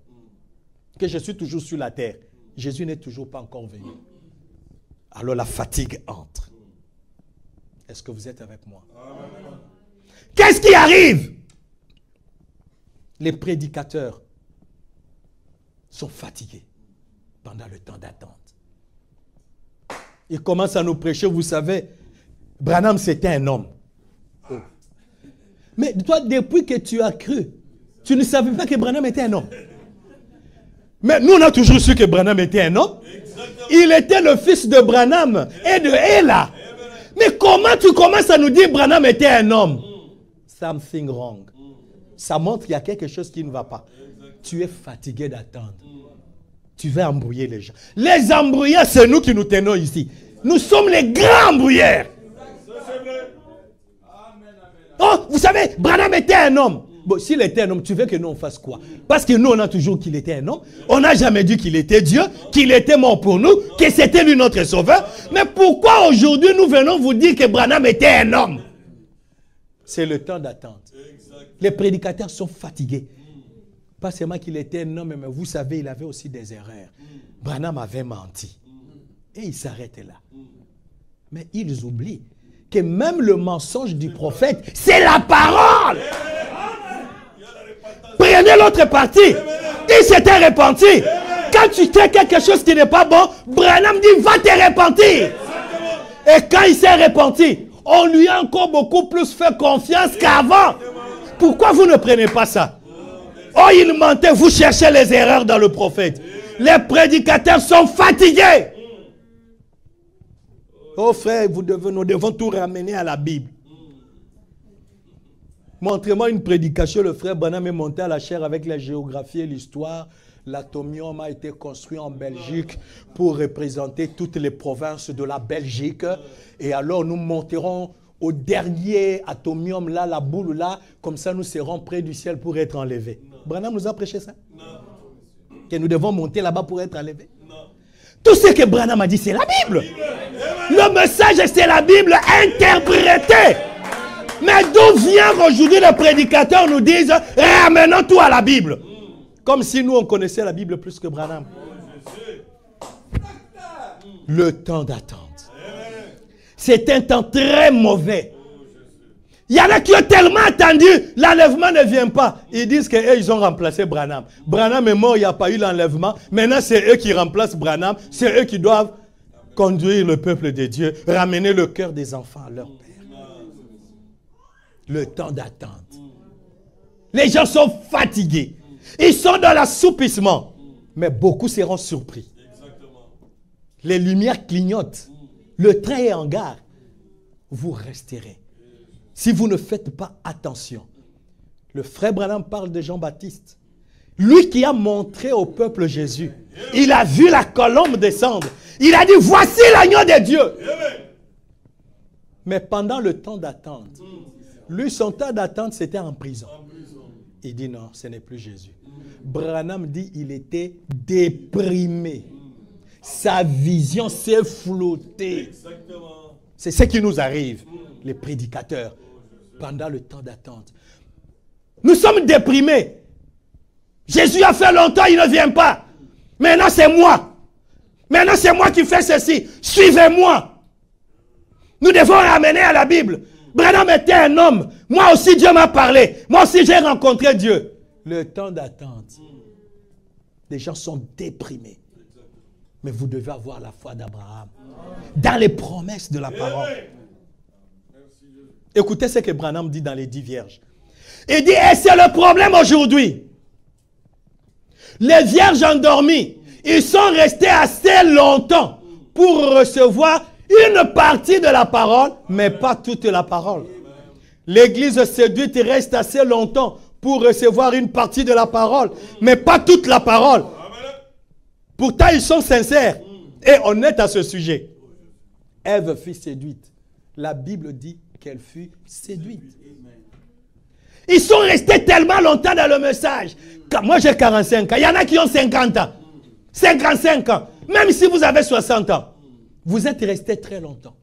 que je suis toujours sur la terre. Jésus n'est toujours pas encore venu. Alors la fatigue entre. Est-ce que vous êtes avec moi? Qu'est-ce qui arrive? Les prédicateurs sont fatigués pendant le temps d'attente. Ils commencent à nous prêcher, vous savez, Branham c'était un homme. Mais toi, depuis que tu as cru, tu ne savais pas que Branham était un homme. Mais nous, on a toujours su que Branham était un homme. Il était le fils de Branham et de Ella. Mais comment tu commences à nous dire que Branham était un homme? Something wrong. Ça montre qu'il y a quelque chose qui ne va pas. Tu es fatigué d'attendre. Tu vas embrouiller les gens. Les embrouilleurs, c'est nous qui nous tenons ici. Nous sommes les grands embrouilleurs. Oh, vous savez, Branham était un homme. Bon, s'il était un homme, tu veux que nous on fasse quoi? Parce que nous, on a toujours qu'il était un homme. On n'a jamais dit qu'il était Dieu, qu'il était mort pour nous, que c'était lui notre sauveur. Mais pourquoi aujourd'hui nous venons vous dire que Branham était un homme? C'est le temps d'attente. Les prédicateurs sont fatigués. Pas seulement qu'il était un homme, mais vous savez, il avait aussi des erreurs. Branham avait menti. Et il s'arrêtait là. Mais ils oublient que même le mensonge du prophète, c'est la parole. Prenez l'autre partie. Il s'était repenti. Quand tu fais quelque chose qui n'est pas bon, Branham dit, va te repentir. Et quand il s'est repenti, on lui a encore beaucoup plus fait confiance qu'avant. Pourquoi vous ne prenez pas ça? Oh, il mentait, vous cherchez les erreurs dans le prophète. Les prédicateurs sont fatigués. Oh frère, nous devons tout ramener à la Bible. Montrez-moi une prédication, le frère Branham est monté à la chaire avec la géographie et l'histoire. L'atomium a été construit en Belgique pour représenter toutes les provinces de la Belgique. Et alors nous monterons au dernier atomium là, la boule là, comme ça nous serons près du ciel pour être enlevés. Branham nous a prêché ça? Non. Que nous devons monter là-bas pour être enlevés? Non. Tout ce que Branham a dit, c'est la Bible. Le message, c'est la Bible interprétée. Mais d'où vient aujourd'hui les prédicateurs nous disent, ramenons tout à la Bible. Comme si nous, on connaissait la Bible plus que Branham. Le temps d'attente. C'est un temps très mauvais. Il y en a qui ont tellement attendu, l'enlèvement ne vient pas. Ils disent qu'ils ont remplacé Branham. Branham est mort, il n'y a pas eu l'enlèvement. Maintenant, c'est eux qui remplacent Branham. C'est eux qui doivent conduire le peuple de Dieu, ramener le cœur des enfants à leur Père. Le temps d'attente. Les gens sont fatigués. Ils sont dans l'assoupissement. Mais beaucoup seront surpris. Les lumières clignotent. Le train est en gare. Vous resterez. Si vous ne faites pas attention. Le frère Branham parle de Jean-Baptiste. Lui qui a montré au peuple Jésus. Il a vu la colombe descendre. Il a dit, voici l'agneau de Dieu. Mais pendant le temps d'attente, lui, son temps d'attente, c'était en prison. Il dit, non, ce n'est plus Jésus. Branham dit, il était déprimé. Sa vision s'est flottée. C'est ce qui nous arrive, les prédicateurs, pendant le temps d'attente. Nous sommes déprimés. Jésus a fait longtemps, il ne vient pas. Maintenant, c'est moi. Maintenant, c'est moi qui fais ceci. Suivez-moi. Nous devons ramener à la Bible. Branham était un homme. Moi aussi, Dieu m'a parlé. Moi aussi, j'ai rencontré Dieu. Le temps d'attente. Les gens sont déprimés. Mais vous devez avoir la foi d'Abraham. Dans les promesses de la parole. Écoutez ce que Branham dit dans les 10 vierges. Il dit, et c'est le problème aujourd'hui. Les vierges endormies, ils sont restés assez longtemps pour recevoir une partie de la parole, mais pas toute la parole. L'église séduite reste assez longtemps pour recevoir une partie de la parole, mais pas toute la parole. Pourtant, ils sont sincères et honnêtes à ce sujet. Ève fut séduite. La Bible dit qu'elle fut séduite. Ils sont restés tellement longtemps dans le message. Moi, j'ai 45 ans. Il y en a qui ont 50 ans. 55 ans. Même si vous avez 60 ans. Vous êtes restés très longtemps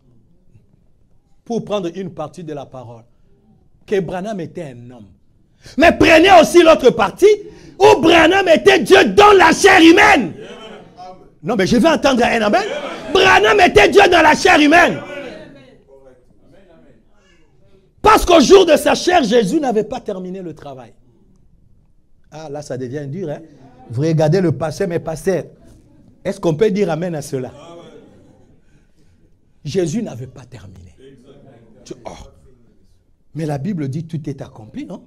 pour prendre une partie de la parole. Que Branham était un homme. Mais prenez aussi l'autre partie où Branham était Dieu dans la chair humaine. Non, mais je vais entendre un amen. Branham était Dieu dans la chair humaine. Parce qu'au jour de sa chair, Jésus n'avait pas terminé le travail. Ah, là, ça devient dur, hein? Vous regardez le passé, mais passé. Est-ce qu'on peut dire amen à cela? Jésus n'avait pas terminé. Oh. Mais la Bible dit tout est accompli, non?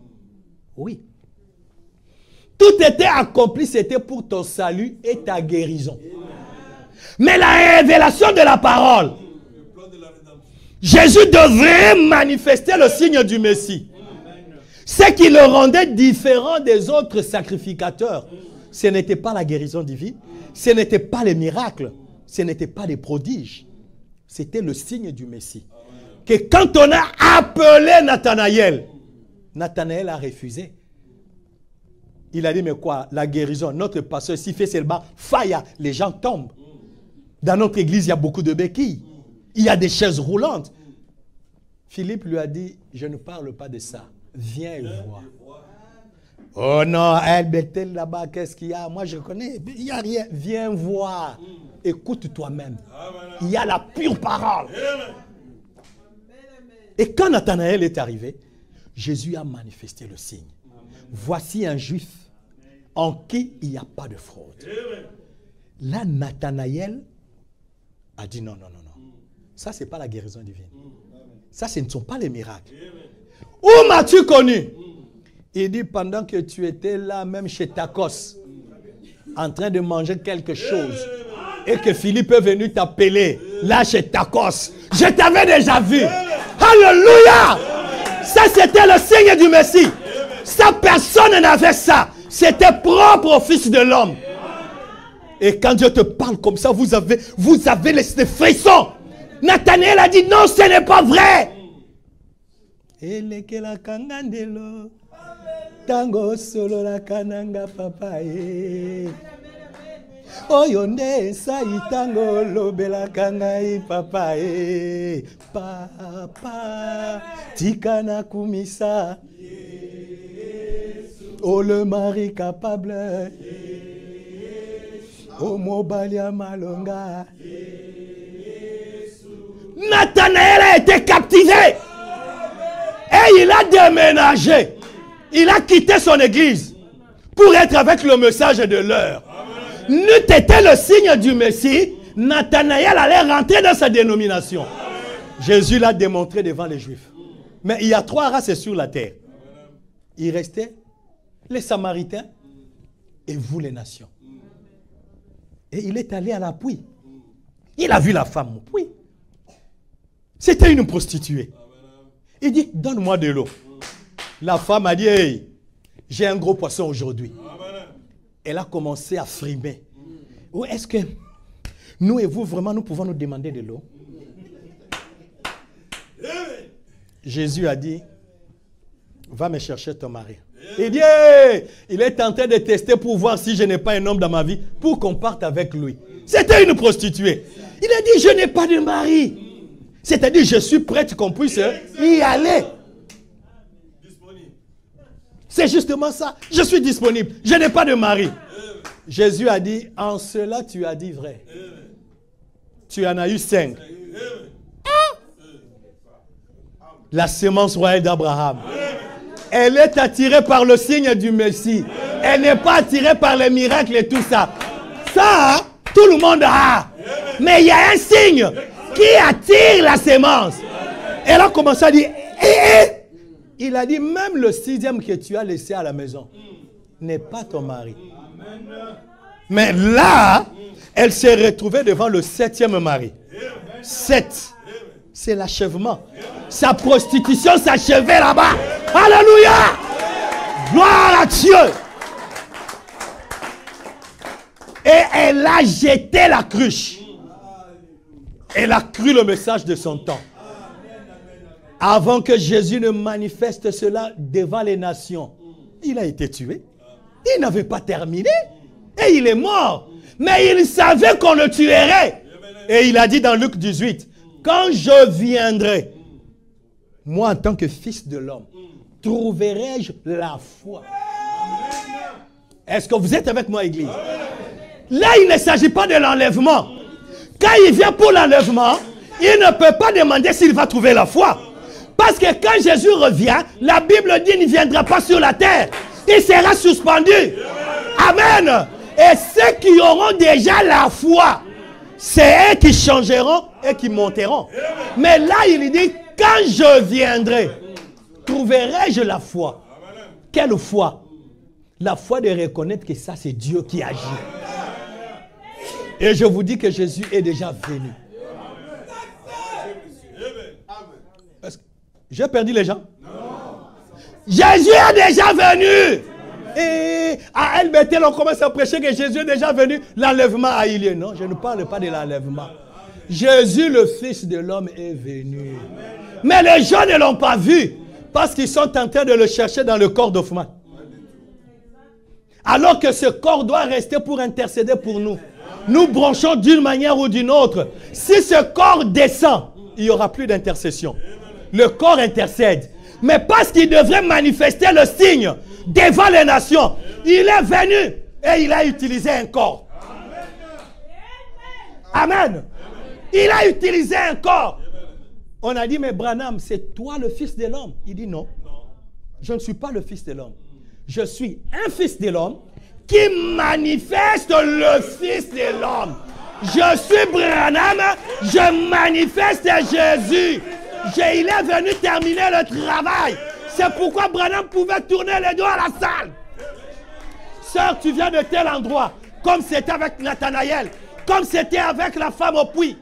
Oui. Tout était accompli, c'était pour ton salut et ta guérison. Mais la révélation de la parole, Jésus devrait manifester le signe du Messie. Ce qui le rendait différent des autres sacrificateurs, ce n'était pas la guérison divine, ce n'était pas les miracles, ce n'était pas les prodiges. C'était le signe du Messie. Que quand on a appelé Nathanaël, Nathanaël a refusé. Il a dit, mais quoi, la guérison, notre pasteur, s'il fait seulement faille, les gens tombent. Dans notre église, il y a beaucoup de béquilles. Il y a des chaises roulantes. Philippe lui a dit, je ne parle pas de ça. Viens et vois. Oh non, elle Bethel là-bas, qu'est-ce qu'il y a? Moi, je connais. Il n'y a rien. Viens voir. Écoute toi-même. Il y a la pure parole. Et quand Nathanaël est arrivé, Jésus a manifesté le signe. Voici un juif en qui il n'y a pas de fraude. Là, Nathanaël a dit non, non, non, non. Ça, ce n'est pas la guérison divine. Ça, ce ne sont pas les miracles. Où m'as-tu connu? Il dit, pendant que tu étais là, même chez Tacos, en train de manger quelque chose, et que Philippe est venu t'appeler, là chez Tacos, je t'avais déjà vu. Alléluia! Ça, c'était le signe du Messie. Ça, personne n'avait ça. C'était propre au Fils de l'homme. Et quand Dieu te parle comme ça, vous avez les frissons. Nathanaël a dit, non, ce n'est pas vrai. Tango solo la kananga papa oyonde sai tango lobela kangai papa papa tikana kumisa oh le mari capable oh mobalia malonga. Nathanaël a été captivé et il a déménagé. Il a quitté son église pour être avec le message de l'heure. N'eût été le signe du Messie, Nathanaël allait rentrer dans sa dénomination. Jésus l'a démontré devant les Juifs. Mais il y a 3 races sur la terre. Il restait les Samaritains, et vous les nations. Et il est allé à la puits. Il a vu la femme au puits. C'était une prostituée. Il dit, donne-moi de l'eau. La femme a dit, hey, j'ai un gros poisson aujourd'hui. Elle a commencé à frimer. Ou est-ce que nous et vous, vraiment, nous pouvons nous demander de l'eau? Jésus a dit, va me chercher ton mari. Il dit, hey, il est en train de tester pour voir si je n'ai pas un homme dans ma vie pour qu'on parte avec lui. C'était une prostituée. Il a dit, je n'ai pas de mari. C'est-à-dire, je suis prête qu'on puisse y aller. C'est justement ça. Je suis disponible. Je n'ai pas de mari. Jésus a dit, en cela tu as dit vrai. Tu en as eu 5. La sémence royale d'Abraham. Elle est attirée par le signe du Messie. Elle n'est pas attirée par les miracles et tout ça. Ça, tout le monde a. Mais il y a un signe qui attire la sémence. Elle a commencé à dire, il a dit, même le 6e que tu as laissé à la maison n'est pas ton mari. Mais là, elle s'est retrouvée devant le 7e mari. 7. C'est l'achèvement. Sa prostitution s'achevait là-bas. Alléluia! Gloire à Dieu! Et elle a jeté la cruche. Elle a cru le message de son temps. Avant que Jésus ne manifeste cela devant les nations, il a été tué. Il n'avait pas terminé. Et il est mort. Mais il savait qu'on le tuerait. Et il a dit dans Luc 18, quand je viendrai, moi en tant que fils de l'homme, trouverai-je la foi? Est-ce que vous êtes avec moi, Église? Là, il ne s'agit pas de l'enlèvement. Quand il vient pour l'enlèvement, il ne peut pas demander s'il va trouver la foi. Parce que quand Jésus revient, la Bible dit qu'il ne viendra pas sur la terre. Il sera suspendu. Amen. Et ceux qui auront déjà la foi, c'est eux qui changeront et qui monteront. Mais là, il dit, quand je viendrai, trouverai-je la foi? Quelle foi? La foi de reconnaître que ça, c'est Dieu qui agit. Et je vous dis que Jésus est déjà venu. J'ai perdu les gens? Non. Jésus est déjà venu. Et à El Bethel, on commence à prêcher que Jésus est déjà venu. L'enlèvement a eu lieu. Non, je ne parle pas de l'enlèvement. Jésus, le Fils de l'homme, est venu. Mais les gens ne l'ont pas vu parce qu'ils sont en train de le chercher dans le corps d'Hoffmann. Alors que ce corps doit rester pour intercéder pour nous. Nous branchons d'une manière ou d'une autre. Si ce corps descend, il n'y aura plus d'intercession. Le corps intercède. Mais parce qu'il devrait manifester le signe devant les nations, il est venu et il a utilisé un corps. Amen. Il a utilisé un corps. On a dit, mais Branham, c'est toi le Fils de l'homme? Il dit non. Je ne suis pas le Fils de l'homme. Je suis un Fils de l'homme qui manifeste le Fils de l'homme. Je suis Branham, je manifeste Jésus. Il est venu terminer le travail. C'est pourquoi Branham pouvait tourner les doigts à la salle. Sœur, tu viens de tel endroit, comme c'était avec Nathanaël, comme c'était avec la femme au puits.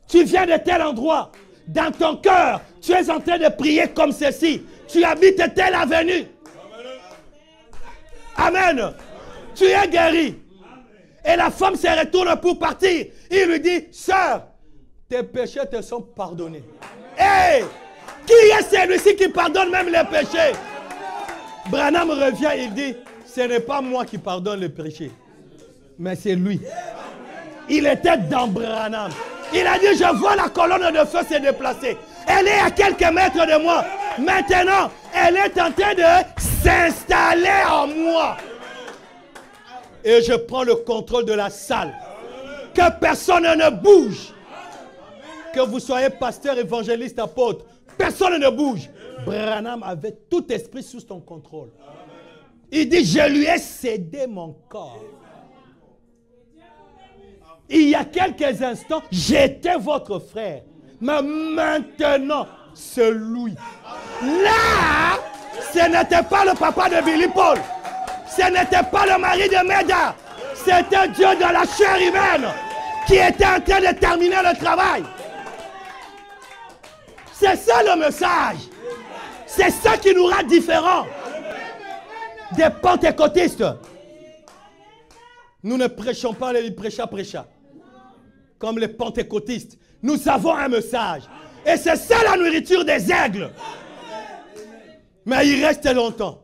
Tu viens de tel endroit. Dans ton cœur, tu es en train de prier comme ceci. Tu habites telle avenue. Amen. Tu es guéri. Et la femme se retourne pour partir. Il lui dit, sœur, tes péchés te sont pardonnés. Hey, qui est celui-ci qui pardonne même les péchés? Branham revient, il dit, ce n'est pas moi qui pardonne les péchés, mais c'est lui. Il était dans Branham. Il a dit, je vois la colonne de feu se déplacer. Elle est à quelques mètres de moi. Maintenant, elle est en train de s'installer en moi. Et je prends le contrôle de la salle. Que personne ne bouge. Que vous soyez pasteur, évangéliste, apôtre, personne ne bouge. Branham avait tout esprit sous son contrôle. Il dit, je lui ai cédé mon corps. Il y a quelques instants, j'étais votre frère. Mais maintenant, c'est lui. Là, ce n'était pas le papa de Billy Paul. Ce n'était pas le mari de Médard. C'était Dieu dans la chair humaine qui était en train de terminer le travail. C'est ça le message. C'est ça qui nous rend différents des pentecôtistes. Nous ne prêchons pas les prêcha. Comme les pentecôtistes. Nous avons un message. Et c'est ça la nourriture des aigles. Mais il reste longtemps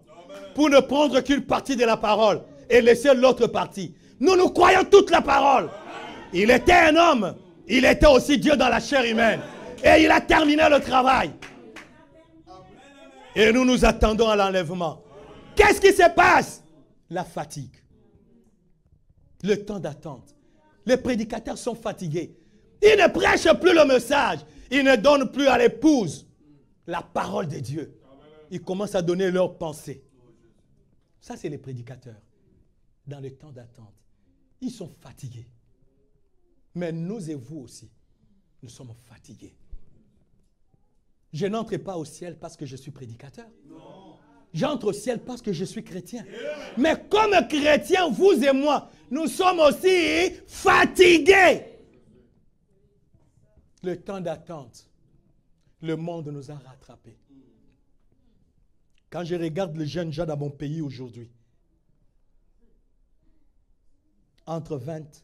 pour ne prendre qu'une partie de la parole et laisser l'autre partie. Nous croyons toute la parole. Il était un homme. Il était aussi Dieu dans la chair humaine. Et il a terminé le travail. Et nous nous attendons à l'enlèvement. Qu'est-ce qui se passe? La fatigue. Le temps d'attente. Les prédicateurs sont fatigués. Ils ne prêchent plus le message. Ils ne donnent plus à l'épouse la parole de Dieu. Ils commencent à donner leurs pensées. Ça, c'est les prédicateurs. Dans le temps d'attente. Ils sont fatigués. Mais nous et vous aussi, nous sommes fatigués. Je n'entre pas au ciel parce que je suis prédicateur. J'entre au ciel parce que je suis chrétien. Mais comme chrétiens, vous et moi, nous sommes aussi fatigués. Le temps d'attente, le monde nous a rattrapés. Quand je regarde les jeunes gens dans mon pays aujourd'hui, entre 20,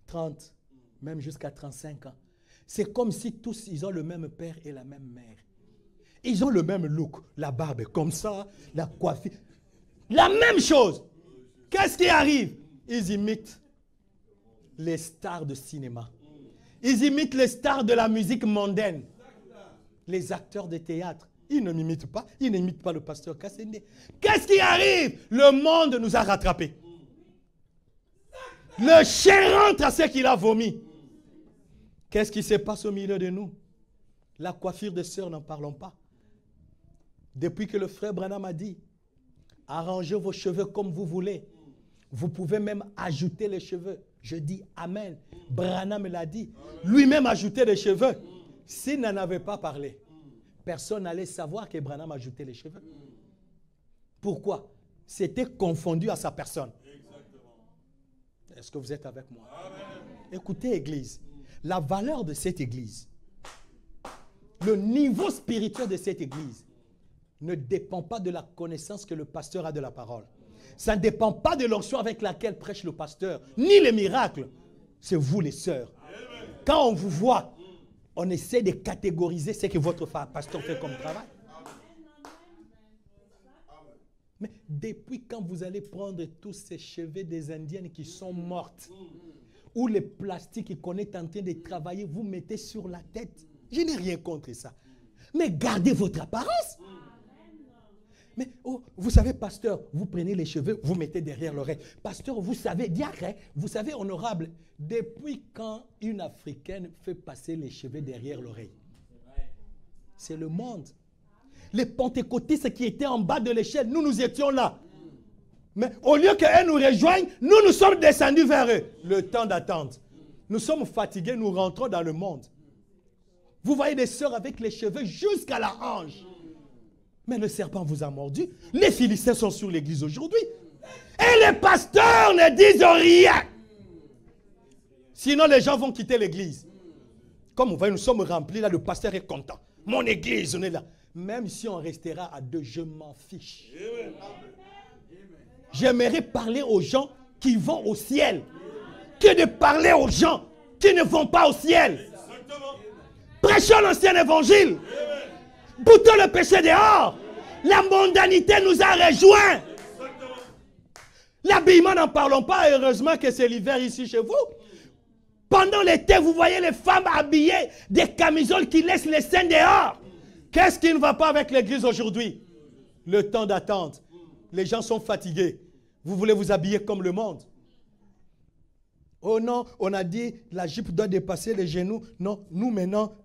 30, même jusqu'à 35 ans, c'est comme si tous, ils ont le même père et la même mère. Ils ont le même look, la barbe est comme ça, la coiffure. La même chose. Qu'est-ce qui arrive? Ils imitent les stars de cinéma. Ils imitent les stars de la musique mondaine. Les acteurs de théâtre. Ils ne m'imitent pas. Ils n'imitent pas le pasteur Kassende. Qu'est-ce qui arrive? Le monde nous a rattrapés. Le chien rentre à ce qu'il a vomi. Qu'est-ce qui se passe au milieu de nous? La coiffure des sœurs, n'en parlons pas. Depuis que le frère Branham a dit, arrangez vos cheveux comme vous voulez. Vous pouvez même ajouter les cheveux. Je dis Amen. Branham l'a dit. Lui-même ajouter les cheveux. S'il n'en avait pas parlé, personne n'allait savoir que Branham ajoutait les cheveux. Pourquoi? C'était confondu à sa personne. Est-ce que vous êtes avec moi? Écoutez, Église. La valeur de cette Église, le niveau spirituel de cette Église, ne dépend pas de la connaissance que le pasteur a de la parole. Ça ne dépend pas de l'onction avec laquelle prêche le pasteur, ni les miracles. C'est vous les sœurs. Quand on vous voit, on essaie de catégoriser ce que votre pasteur fait comme travail. Mais depuis quand vous allez prendre tous ces cheveux des Indiennes qui sont mortes, ou les plastiques qu'on est en train de travailler, vous mettez sur la tête. Je n'ai rien contre ça. Mais gardez votre apparence. Mais oh, vous savez, pasteur, vous prenez les cheveux, vous mettez derrière l'oreille. Pasteur, vous savez, diacre, vous savez, honorable, depuis quand une Africaine fait passer les cheveux derrière l'oreille? C'est le monde. Les pentecôtistes qui étaient en bas de l'échelle, nous étions là. Mais au lieu qu'elles nous rejoignent, nous sommes descendus vers eux. Le temps d'attente. Nous sommes fatigués, nous rentrons dans le monde. Vous voyez des sœurs avec les cheveux jusqu'à la hanche. Mais le serpent vous a mordu. Les Philistins sont sur l'église aujourd'hui. Et les pasteurs ne disent rien. Sinon, les gens vont quitter l'église. Comme vous voyez, nous sommes remplis là, le pasteur est content. Mon église, on est là. Même si on restera à deux, je m'en fiche. J'aimerais parler aux gens qui vont au ciel que de parler aux gens qui ne vont pas au ciel. Prêchons l'ancien évangile. Boutons le péché dehors. La mondanité nous a rejoints. L'habillement, n'en parlons pas. Heureusement que c'est l'hiver ici chez vous. Pendant l'été, vous voyez les femmes habillées des camisoles qui laissent les seins dehors. Qu'est-ce qui ne va pas avec l'église aujourd'hui? Le temps d'attente. Les gens sont fatigués. Vous voulez vous habiller comme le monde. Oh non, on a dit la jupe doit dépasser les genoux. Non, nous maintenant,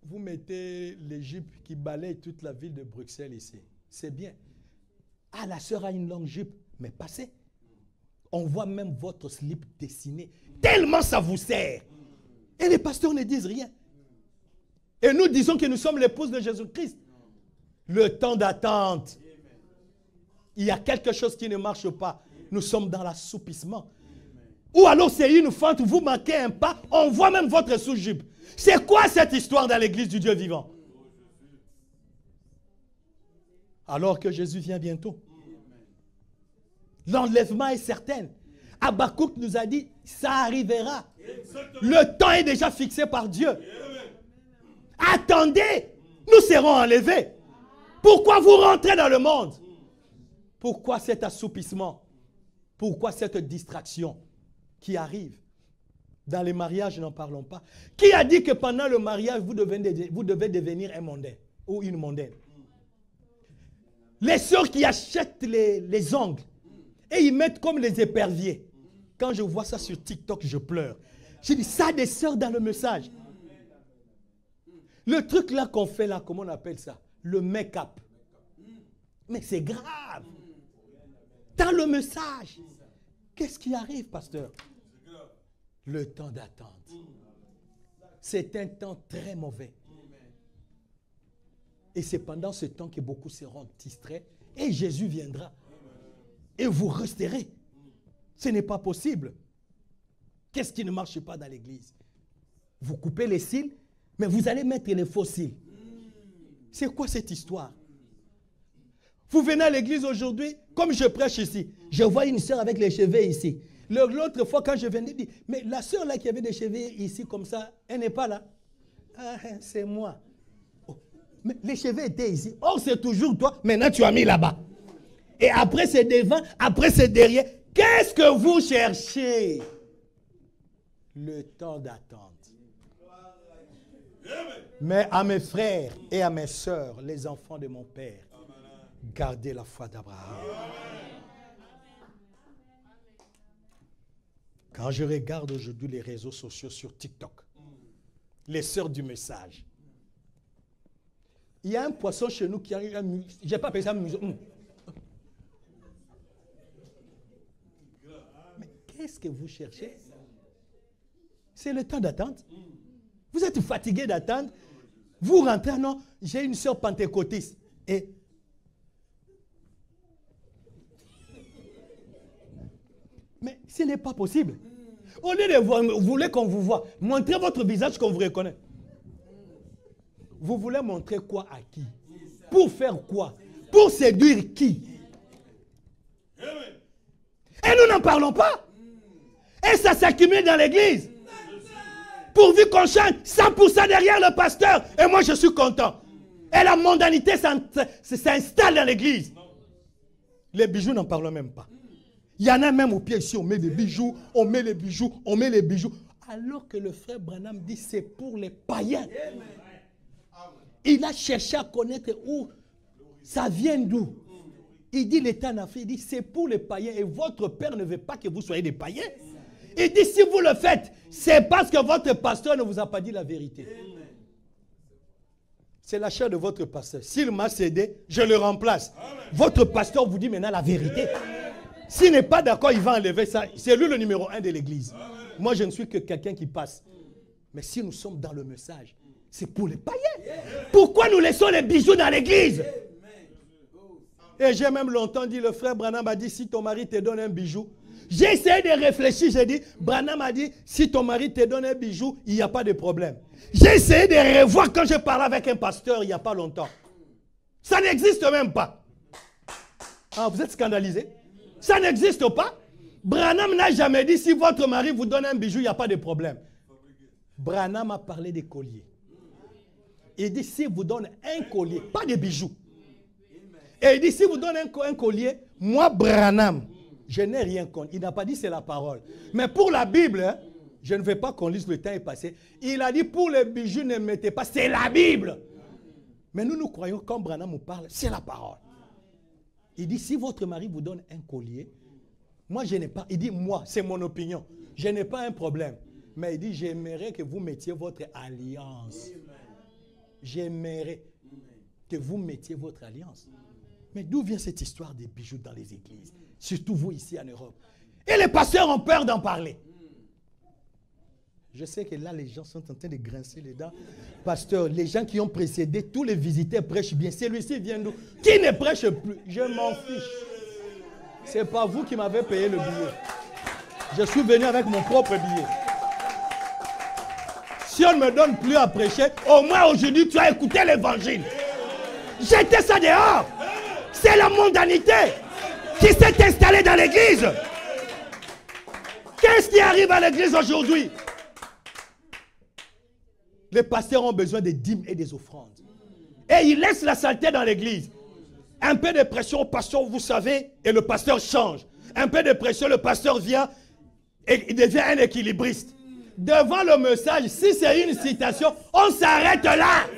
vous mettez les jupes qui balayent toute la ville de Bruxelles ici. C'est bien. Ah, la sœur a une longue jupe, mais passez. On voit même votre slip dessiné. Tellement ça vous sert. Et les pasteurs ne disent rien. Et nous disons que nous sommes l'épouse de Jésus-Christ. Le temps d'attente. il y a quelque chose qui ne marche pas. Nous sommes dans l'assoupissement. Ou alors c'est une fente, vous manquez un pas, on voit même votre sous-jupe. C'est quoi cette histoire dans l'église du Dieu vivant? Alors que Jésus vient bientôt. L'enlèvement est certain. Habakkuk nous a dit, ça arrivera. Le temps est déjà fixé par Dieu. Attendez, nous serons enlevés. Pourquoi vous rentrez dans le monde? Pourquoi cet assoupissement? Pourquoi cette distraction qui arrive? Dans les mariages, n'en parlons pas. Qui a dit que pendant le mariage, vous devez devenir un mondain ou une mondaine? Les sœurs qui achètent les ongles et ils mettent comme les éperviers. Quand je vois ça sur TikTok, je pleure. Je dis, ça des sœurs dans le message. Le truc là qu'on fait là, comment on appelle ça? Le make-up. Mais c'est grave. Dans le message. Qu'est-ce qui arrive, pasteur? Le temps d'attente. C'est un temps très mauvais. Et c'est pendant ce temps que beaucoup seront distraits. Et Jésus viendra. Et vous resterez. Ce n'est pas possible. Qu'est-ce qui ne marche pas dans l'église? Vous coupez les cils, mais vous allez mettre les faux cils. C'est quoi cette histoire? Vous venez à l'église aujourd'hui, comme je prêche ici. Je vois une soeur avec les cheveux ici. L'autre fois, quand je venais, dit, mais la soeur là qui avait des cheveux ici comme ça, elle n'est pas là. Ah, c'est moi. Oh, mais les cheveux étaient ici. Or, c'est toujours toi. Maintenant, tu as mis là-bas. Et après, c'est devant. Après, c'est derrière. Qu'est-ce que vous cherchez? Le temps d'attente. Mais à mes frères et à mes sœurs, les enfants de mon Père, gardez la foi d'Abraham. Quand je regarde aujourd'hui les réseaux sociaux sur TikTok, les sœurs du message, il y a un poisson chez nous qui a eu un... Je n'ai pas appelé ça museau. Mais qu'est-ce que vous cherchez? C'est le temps d'attente. Vous êtes fatigué d'attendre. Vous rentrez, non, j'ai une sœur pentecôtiste. Et mais ce n'est pas possible. Au lieu de vous voulez qu'on vous voit, montrez votre visage qu'on vous reconnaît. Vous voulez montrer quoi à qui? Pour faire quoi? Pour séduire qui? Et nous n'en parlons pas. Et ça s'accumule dans l'église. Pourvu qu'on chante 100% derrière le pasteur. Et moi, je suis content. Et la mondanité s'installe dans l'église. Les bijoux, n'en parlons même pas. Il y en a même au pied ici, on met des bijoux, on met les bijoux, on met les bijoux. Alors que le frère Branham dit, c'est pour les païens. Il a cherché à connaître où ça vient d'où. Il dit, l'État n'a fait, il dit, c'est pour les païens. Et votre Père ne veut pas que vous soyez des païens. Il dit, si vous le faites, c'est parce que votre pasteur ne vous a pas dit la vérité. C'est la chair de votre pasteur. S'il m'a cédé, je le remplace. Votre pasteur vous dit maintenant la vérité. S'il n'est pas d'accord, il va enlever ça. C'est lui le numéro 1 de l'église. Moi, je ne suis que quelqu'un qui passe. Mais si nous sommes dans le message, c'est pour les païens. Pourquoi nous laissons les bijoux dans l'église? Et j'ai même longtemps dit, le frère Branham a dit, si ton mari te donne un bijou, j'ai essayé de réfléchir, j'ai dit, Branham a dit, si ton mari te donne un bijou, il n'y a pas de problème. J'ai essayé de revoir quand je parlais avec un pasteur il n'y a pas longtemps. Ça n'existe même pas. Ah, vous êtes scandalisé? Ça n'existe pas. Branham n'a jamais dit, si votre mari vous donne un bijou, il n'y a pas de problème. Branham a parlé des colliers. Il dit, si vous donne un collier, pas de bijoux. Et il dit, si vous donnez un collier, moi, Branham, je n'ai rien contre. Il n'a pas dit c'est la parole. Mais pour la Bible, hein, je ne veux pas qu'on lise, le temps est passé. Il a dit pour les bijoux, ne mettez pas. C'est la Bible. Mais nous croyons, quand Branham nous parle, c'est la parole. Il dit, si votre mari vous donne un collier, moi je n'ai pas. Il dit, moi, c'est mon opinion. Je n'ai pas un problème. Mais il dit, j'aimerais que vous mettiez votre alliance. J'aimerais que vous mettiez votre alliance. Mais d'où vient cette histoire des bijoux dans les églises? Surtout vous ici en Europe. Et les pasteurs ont peur d'en parler. Je sais que là, les gens sont en train de grincer les dents. Pasteur, les gens qui ont précédé, tous les visiteurs prêchent bien. Celui-ci vient d'où? Qui ne prêche plus? Je m'en fiche. Ce n'est pas vous qui m'avez payé le billet. Je suis venu avec mon propre billet. Si on ne me donne plus à prêcher, au moins aujourd'hui tu as écouté l'évangile. Jetez ça dehors. C'est la mondanité qui s'est installée dans l'église. Qu'est-ce qui arrive à l'église aujourd'hui? Les pasteurs ont besoin des dîmes et des offrandes. Et ils laissent la saleté dans l'église. Un peu de pression au pasteur, vous savez, et le pasteur change. Un peu de pression, le pasteur vient et il devient un équilibriste. Devant le message, si c'est une citation, on s'arrête là.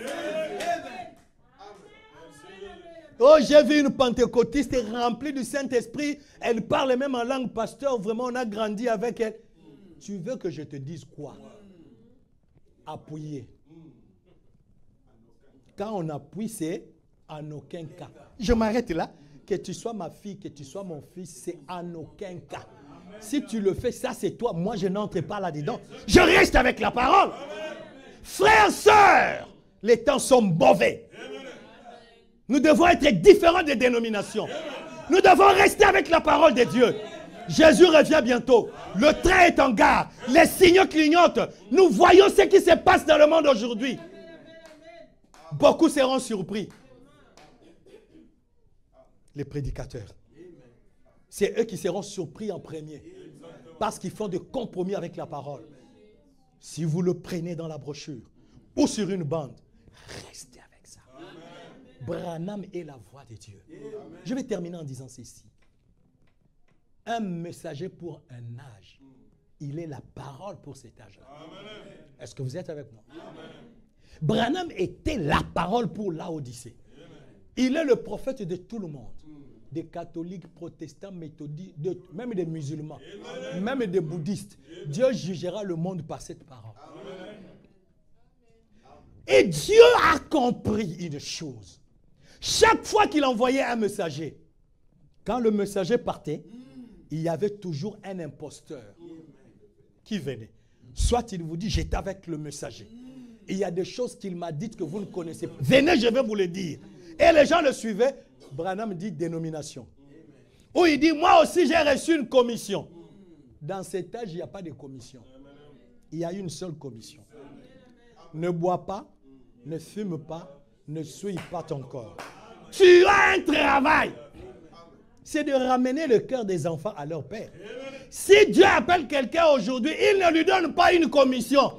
Oh, j'ai vu une pentecôtiste remplie du Saint-Esprit. Elle parle même en langue pasteur. Vraiment, on a grandi avec elle. Tu veux que je te dise quoi? Appuyer. Quand on appuie, c'est en aucun cas. Je m'arrête là. Que tu sois ma fille, que tu sois mon fils, c'est en aucun cas. Si tu le fais, ça c'est toi. Moi, je n'entre pas là-dedans. Je reste avec la parole. Frères, sœurs, les temps sont mauvais. Nous devons être différents des dénominations. Nous devons rester avec la parole de Dieu. Jésus revient bientôt. Le train est en gare. Les signaux clignotent. Nous voyons ce qui se passe dans le monde aujourd'hui. Beaucoup seront surpris. Les prédicateurs. C'est eux qui seront surpris en premier. Parce qu'ils font des compromis avec la parole. Si vous le prenez dans la brochure ou sur une bande, restez avec ça. Branham est la voix de Dieu. Je vais terminer en disant ceci. Un messager pour un âge, il est la parole pour cet âge-là. Est-ce que vous êtes avec moi? Branham était la parole pour Laodicée. Il est le prophète de tout le monde. Des catholiques, protestants, méthodistes, même des musulmans, même des bouddhistes. Dieu jugera le monde par cette parole. Et Dieu a compris une chose. Chaque fois qu'il envoyait un messager, quand le messager partait, il y avait toujours un imposteur qui venait. Soit il vous dit, j'étais avec le messager. Il y a des choses qu'il m'a dites que vous ne connaissez pas. Venez, je vais vous le dire. Et les gens le suivaient. Branham dit dénomination. Ou il dit, moi aussi j'ai reçu une commission. Dans cet âge, il n'y a pas de commission. Il y a une seule commission. Ne bois pas, ne fume pas, ne souille pas ton corps. Tu as un travail. C'est de ramener le cœur des enfants à leur père. Si Dieu appelle quelqu'un aujourd'hui, il ne lui donne pas une commission.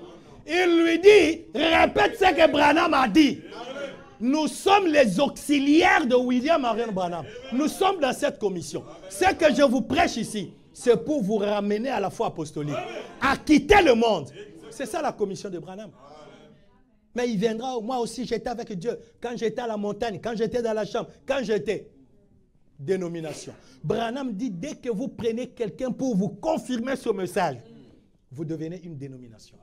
Il lui dit, répète ce que Branham a dit. Nous sommes les auxiliaires de William Marion Branham. Nous sommes dans cette commission. Ce que je vous prêche ici, c'est pour vous ramener à la foi apostolique, à quitter le monde. C'est ça la commission de Branham. Mais il viendra, moi aussi j'étais avec Dieu, quand j'étais à la montagne, quand j'étais dans la chambre, quand j'étais... Dénomination. Branham dit, dès que vous prenez quelqu'un pour vous confirmer ce message, vous devenez une dénomination.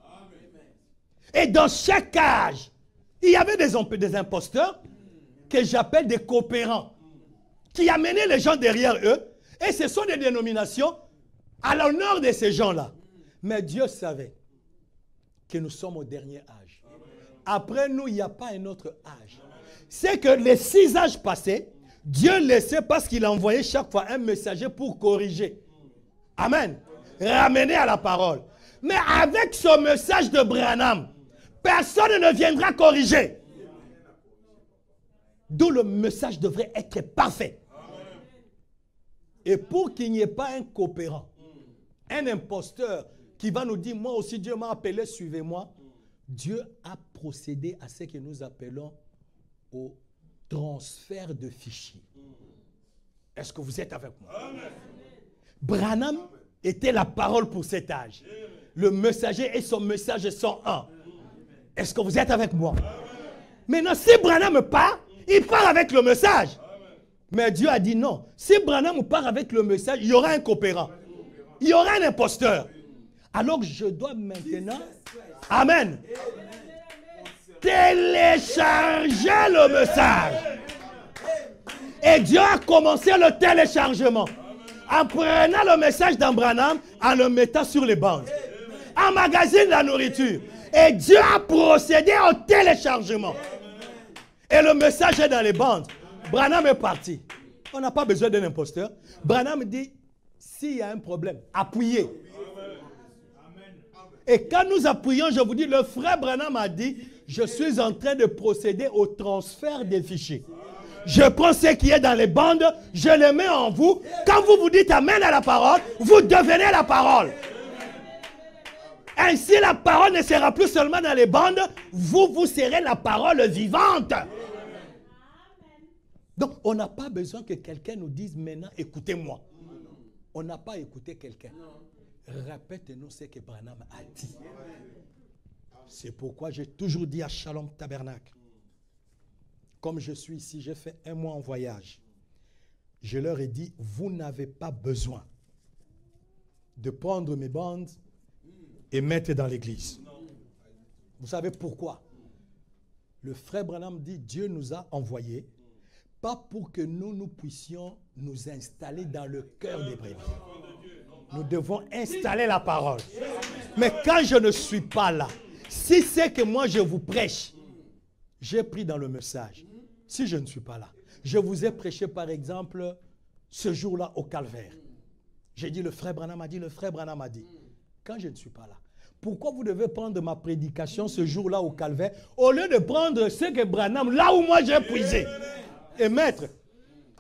Et dans chaque âge, il y avait des imposteurs que j'appelle des coopérants qui amenaient les gens derrière eux. Et ce sont des dénominations à l'honneur de ces gens-là. Mais Dieu savait que nous sommes au dernier âge. Après nous, il n'y a pas un autre âge. C'est que les 6 âges passés, Dieu laissait parce qu'il envoyait chaque fois un messager pour corriger. Amen. Ramener à la parole. Mais avec ce message de Branham, personne ne viendra corriger. D'où le message devrait être parfait. Et pour qu'il n'y ait pas un coopérant, un imposteur qui va nous dire, moi aussi Dieu m'a appelé, suivez-moi. Dieu a procédé à ce que nous appelons au transfert de fichiers. Est-ce que vous êtes avec moi? Branham était la parole pour cet âge. Le messager et son message sont un. Est-ce que vous êtes avec moi? Maintenant, si Branham part, il part avec le message. Mais Dieu a dit non. Si Branham part avec le message, il y aura un coopérant. Il y aura un imposteur. Alors je dois maintenant... Amen. Télécharger le message. Et Dieu a commencé le téléchargement. En prenant le message d'Abraham, en le mettant sur les bandes. Emmagasine la nourriture. Et Dieu a procédé au téléchargement. Et le message est dans les bandes. Branham est parti. On n'a pas besoin d'un imposteur. Branham dit, s'il y a un problème, appuyez. Et quand nous appuyons, je vous dis, le frère Branham a dit, je suis en train de procéder au transfert des fichiers. Je prends ce qui est dans les bandes, je les mets en vous. Quand vous vous dites amen à la parole, vous devenez la parole. Ainsi, la parole ne sera plus seulement dans les bandes, vous serez la parole vivante. Donc, on n'a pas besoin que quelqu'un nous dise maintenant, écoutez-moi. On n'a pas écouté quelqu'un. Répète-nous ce que Branham a dit. C'est pourquoi j'ai toujours dit à Shalom Tabernacle, comme je suis ici, j'ai fait 1 mois en voyage. Je leur ai dit, vous n'avez pas besoin de prendre mes bandes et mettre dans l'église. Vous savez pourquoi? Le frère Branham dit, Dieu nous a envoyés, pas pour que nous puissions nous installer dans le cœur des brebis. Nous devons installer la parole. Mais quand je ne suis pas là, si c'est que moi je vous prêche, j'ai pris dans le message. Si je ne suis pas là, je vous ai prêché par exemple ce jour-là au Calvaire. J'ai dit, le frère Branham a dit, le frère Branham a dit. Quand je ne suis pas là, pourquoi vous devez prendre ma prédication ce jour-là au Calvaire au lieu de prendre ce que Branham, là où moi j'ai puisé, et mettre?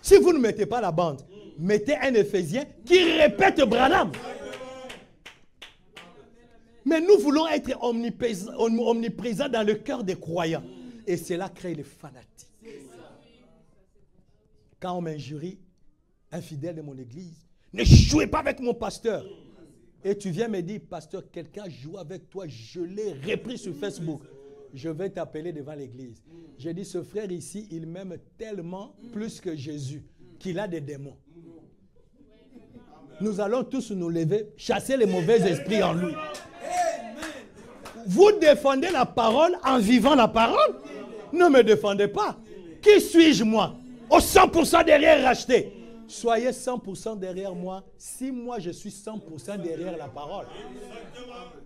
Si vous ne mettez pas la bande, mettez un Éphésien qui répète Branham. Mais nous voulons être omniprésents dans le cœur des croyants. Et cela crée les fanatiques. Quand on m'injurie, un fidèle de mon église, ne jouez pas avec mon pasteur. Et tu viens me dire, pasteur, quelqu'un joue avec toi, je l'ai repris sur Facebook. Je vais t'appeler devant l'église. J'ai dit, ce frère ici, il m'aime tellement plus que Jésus, qu'il a des démons. Nous allons tous nous lever, chasser les mauvais esprits en lui. Vous défendez la parole en vivant la parole? Ne me défendez pas. Qui suis-je moi? Au 100% derrière racheté. Soyez 100% derrière moi si moi je suis 100% derrière la parole.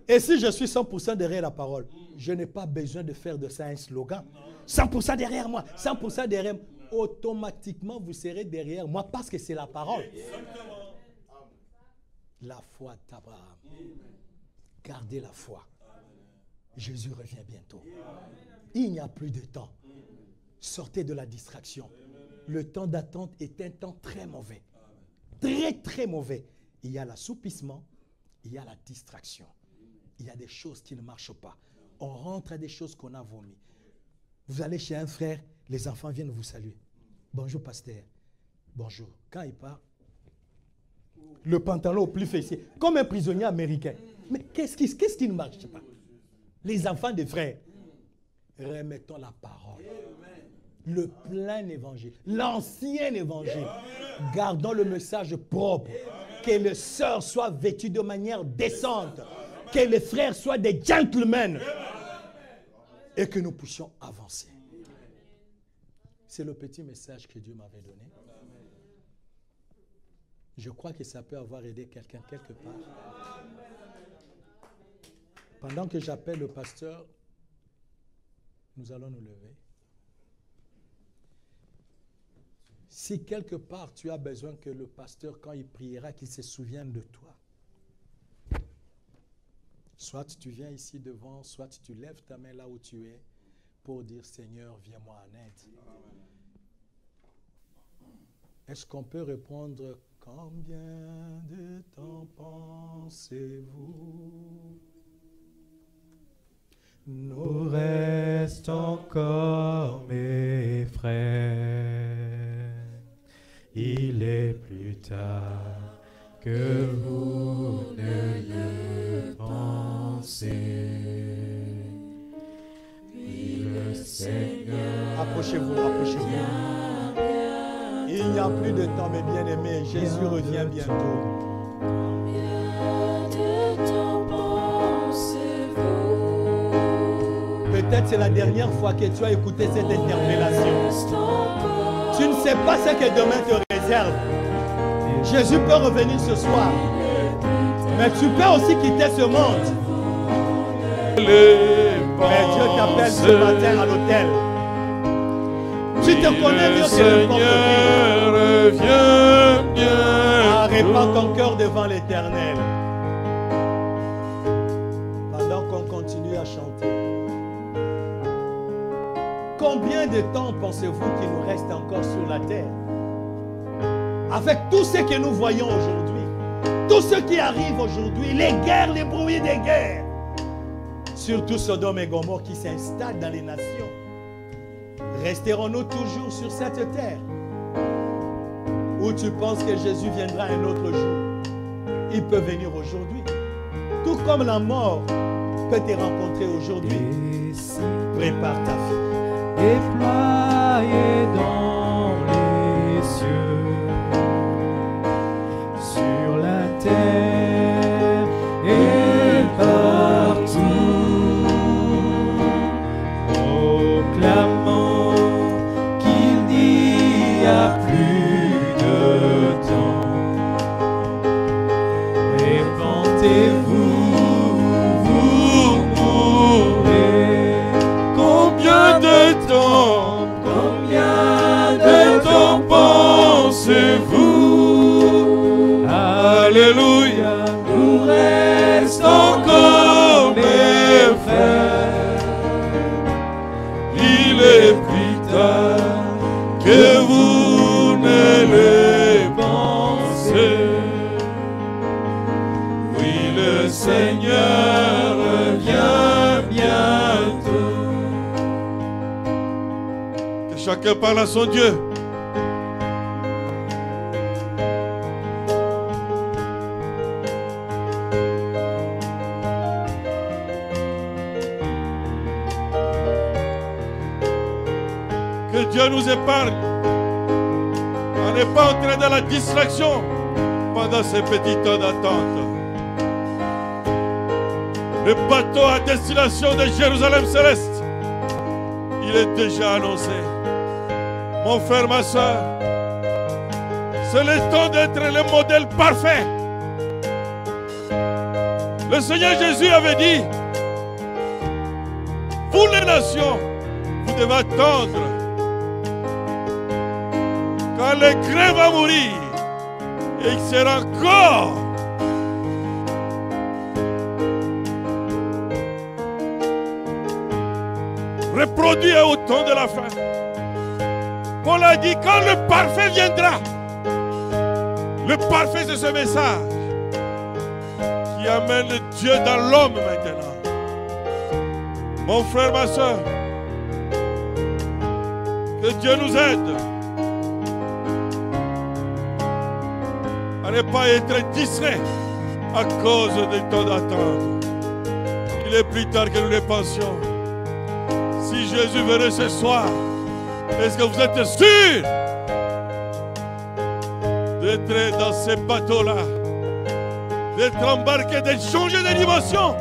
Et si je suis 100% derrière la parole, je n'ai pas besoin de faire de ça un slogan. 100% derrière moi, 100% derrière moi. Automatiquement, vous serez derrière moi parce que c'est la parole. La foi d'Abraham. Gardez la foi. Jésus revient bientôt. Il n'y a plus de temps. Sortez de la distraction. Le temps d'attente est un temps très mauvais. Très, très mauvais. Il y a l'assoupissement, il y a la distraction. Il y a des choses qui ne marchent pas. On rentre à des choses qu'on a vomi. Vous allez chez un frère, les enfants viennent vous saluer. Bonjour, pasteur. Bonjour. Quand il part, le pantalon au plus fessier, comme un prisonnier américain. Mais qu'est-ce qui ne marche pas? Les enfants des frères. Remettons la parole. Le plein évangile, l'ancien évangile. Gardons le message propre. Que les sœurs soient vêtues de manière décente. Que les frères soient des gentlemen. Et que nous puissions avancer. C'est le petit message que Dieu m'avait donné. Je crois que ça peut avoir aidé quelqu'un quelque part. Pendant que j'appelle le pasteur, nous allons nous lever. Si quelque part tu as besoin que le pasteur, quand il priera, qu'il se souvienne de toi. Soit tu viens ici devant, soit tu lèves ta main là où tu es pour dire, Seigneur, viens-moi en aide. Est-ce qu'on peut répondre, combien de temps pensez-vous? Nous reste encore, mes frères. Il est plus tard que vous ne le pensez. Puis le Seigneur. Approchez-vous, approchez-vous. Il n'y a plus de temps, mes bien-aimés. Jésus revient bientôt. Peut-être c'est la dernière fois que tu as écouté cette interpellation. Tu ne sais pas ce que demain te réserve. Jésus peut revenir ce soir. Mais tu peux aussi quitter ce monde. Mais Dieu t'appelle ce matin à l'autel. Tu te connais mieux que n'importe qui. vient bien. Répand ton cœur devant l'Éternel. Pendant qu'on continue à chanter. Combien de temps pensez-vous qu'il nous reste encore sur la terre? Avec tout ce que nous voyons aujourd'hui, tout ce qui arrive aujourd'hui, les guerres, les bruits des guerres, surtout Sodome et Gomorrhe qui s'installent dans les nations, resterons-nous toujours sur cette terre? Ou tu penses que Jésus viendra un autre jour? Il peut venir aujourd'hui. Tout comme la mort peut te rencontrer aujourd'hui. Prépare ta vie. Déployé dans les cieux, sur la terre et partout, proclamant qu'il n'y a plus de temps. Répentez-vous, vous mourrez. Combien de temps pensez-vous? Alléluia, nous restons comme mes frères. il est plus tard que vous ne le pensez. Oui, le Seigneur vient bientôt. Que chacun parle à son Dieu. Que Dieu nous épargne. On n'est pas entré dans la distraction pendant ces petits temps d'attente. Le bateau à destination de Jérusalem céleste, il est déjà annoncé. Mon frère, ma soeur, c'est le temps d'être le modèle parfait. Le Seigneur Jésus avait dit, vous les nations, vous devez attendre quand le grain va mourir et il sera encore reproduit au temps de la fin. Paul a dit, quand le parfait viendra, le parfait c'est ce message qui amène Dieu dans l'homme maintenant. Mon frère, ma soeur, que Dieu nous aide à ne pas être distrait à cause du temps d'attente. Il est plus tard que nous le pensions. Si Jésus venait ce soir, est-ce que vous êtes sûr d'être dans ces bateaux-là, d'être embarqué, de changer de dimension?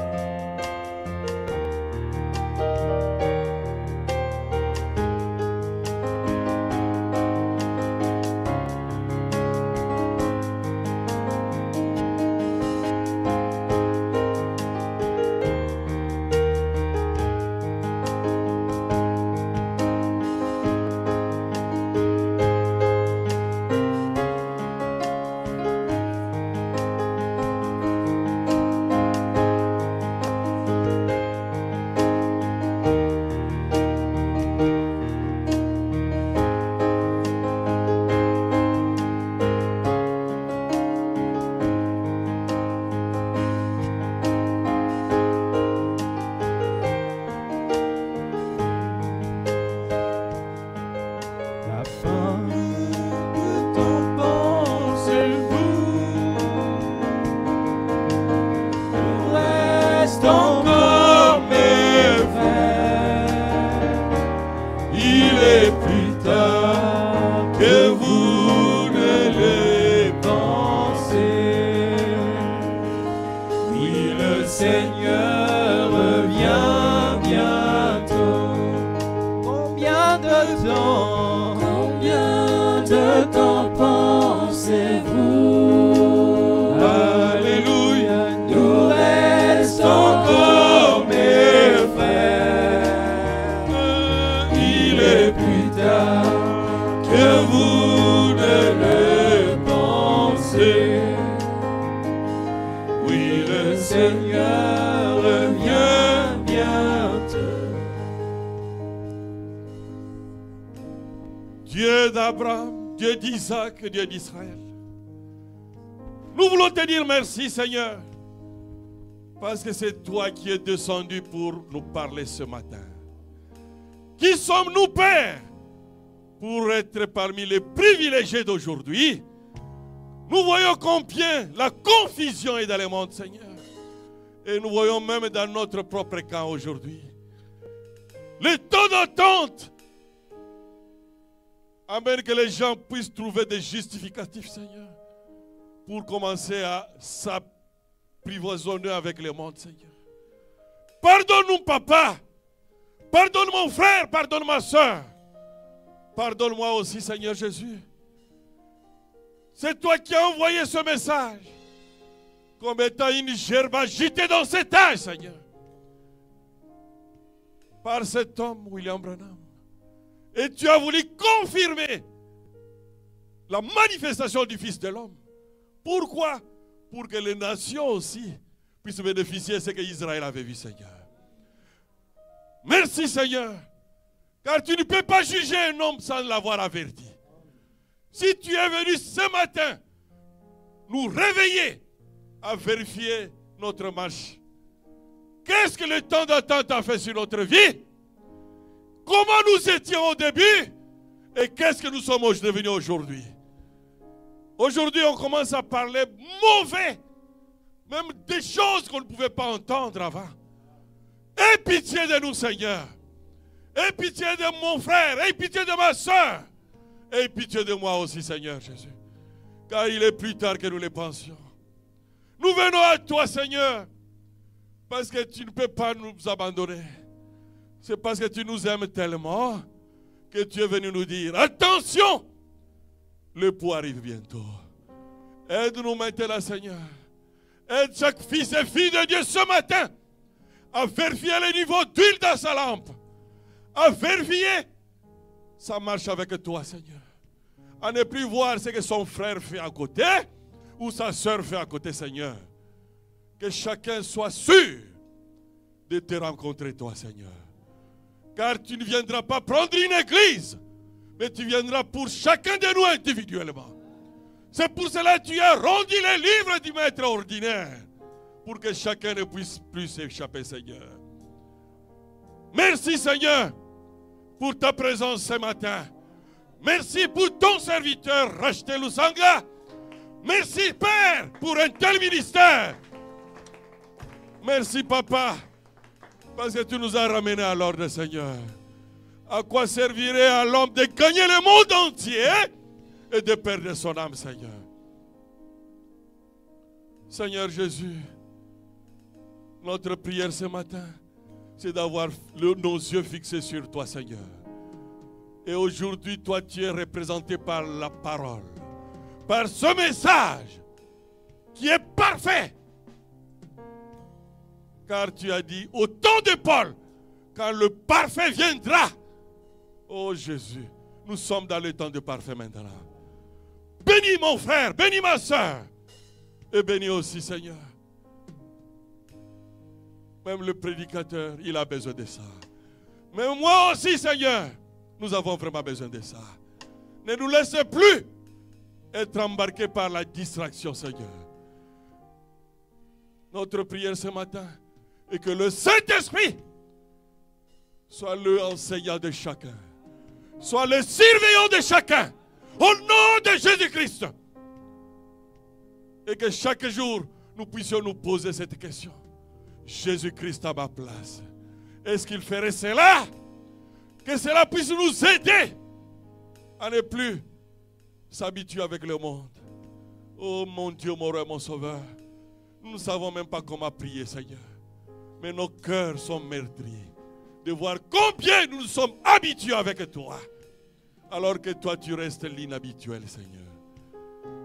Que vous ne le Dieu d'Abraham, Dieu d'Isaac, Dieu d'Israël. Nous voulons te dire merci, Seigneur, parce que c'est toi qui es descendu pour nous parler ce matin. Qui sommes-nous, Père, pour être parmi les privilégiés d'aujourd'hui? Nous voyons combien la confusion est dans le monde, Seigneur. Et nous voyons même dans notre propre camp aujourd'hui. Le temps d'attente. Amen, que les gens puissent trouver des justificatifs, Seigneur, pour commencer à s'apprivoisonner avec le monde, Seigneur. Pardonne-nous, papa. Pardonne mon frère, pardonne ma soeur. Pardonne-moi aussi, Seigneur Jésus. C'est toi qui as envoyé ce message comme étant une gerbe agitée dans cet âge, Seigneur. Par cet homme, William Branham. Et tu as voulu confirmer la manifestation du Fils de l'homme. Pourquoi? Pour que les nations aussi puissent bénéficier de ce qu'Israël avait vu, Seigneur. Merci, Seigneur. Car tu ne peux pas juger un homme sans l'avoir averti. Si tu es venu ce matin nous réveiller à vérifier notre marche, qu'est-ce que le temps d'attente a fait sur notre vie? Comment nous étions au début? Et qu'est-ce que nous sommes devenus aujourd'hui? Aujourd'hui, on commence à parler mauvais, même des choses qu'on ne pouvait pas entendre avant. Aie pitié de nous, Seigneur. Aie pitié de mon frère. Aie pitié de ma soeur. Aie pitié de moi aussi, Seigneur Jésus. Car il est plus tard que nous le pensions. Nous venons à toi, Seigneur, parce que tu ne peux pas nous abandonner. C'est parce que tu nous aimes tellement que tu es venu nous dire, attention, le pouls arrive bientôt. Aide-nous maintenant, Seigneur. Aide chaque fils et fille de Dieu ce matin à vérifier le niveau d'huile dans sa lampe. À vérifier sa marche avec toi, Seigneur. À ne plus voir ce que son frère fait à côté ou sa soeur fait à côté, Seigneur. Que chacun soit sûr de te rencontrer, toi, Seigneur. Car tu ne viendras pas prendre une église, mais tu viendras pour chacun de nous individuellement. C'est pour cela que tu as rendu les livres du maître ordinaire, pour que chacun ne puisse plus s'échapper, Seigneur. Merci, Seigneur, pour ta présence ce matin. Merci pour ton serviteur, Racheté Lusanga. Merci, Père, pour un tel ministère. Merci, Papa, parce que tu nous as ramenés à l'ordre, Seigneur. À quoi servirait à l'homme de gagner le monde entier et de perdre son âme, Seigneur? Seigneur Jésus, notre prière ce matin, c'est d'avoir nos yeux fixés sur toi, Seigneur. Et aujourd'hui, toi, tu es représenté par la parole, par ce message qui est parfait. Car tu as dit, au temps de Paul, quand le parfait viendra, oh Jésus, nous sommes dans le temps de parfait maintenant. Bénis mon frère, bénis ma soeur, et bénis aussi, Seigneur. Même le prédicateur, il a besoin de ça. Mais moi aussi, Seigneur, nous avons vraiment besoin de ça. Ne nous laissez plus être embarqués par la distraction, Seigneur. Notre prière ce matin est que le Saint-Esprit soit le enseignant de chacun, soit le surveillant de chacun, au nom de Jésus-Christ. Et que chaque jour, nous puissions nous poser cette question. Jésus-Christ à ma place, est-ce qu'il ferait cela? Que cela puisse nous aider à ne plus s'habituer avec le monde. Oh mon Dieu, mon roi, mon sauveur. Nous ne savons même pas comment prier, Seigneur. Mais nos cœurs sont meurtris de voir combien nous nous sommes habitués avec toi. Alors que toi, tu restes l'inhabituel, Seigneur.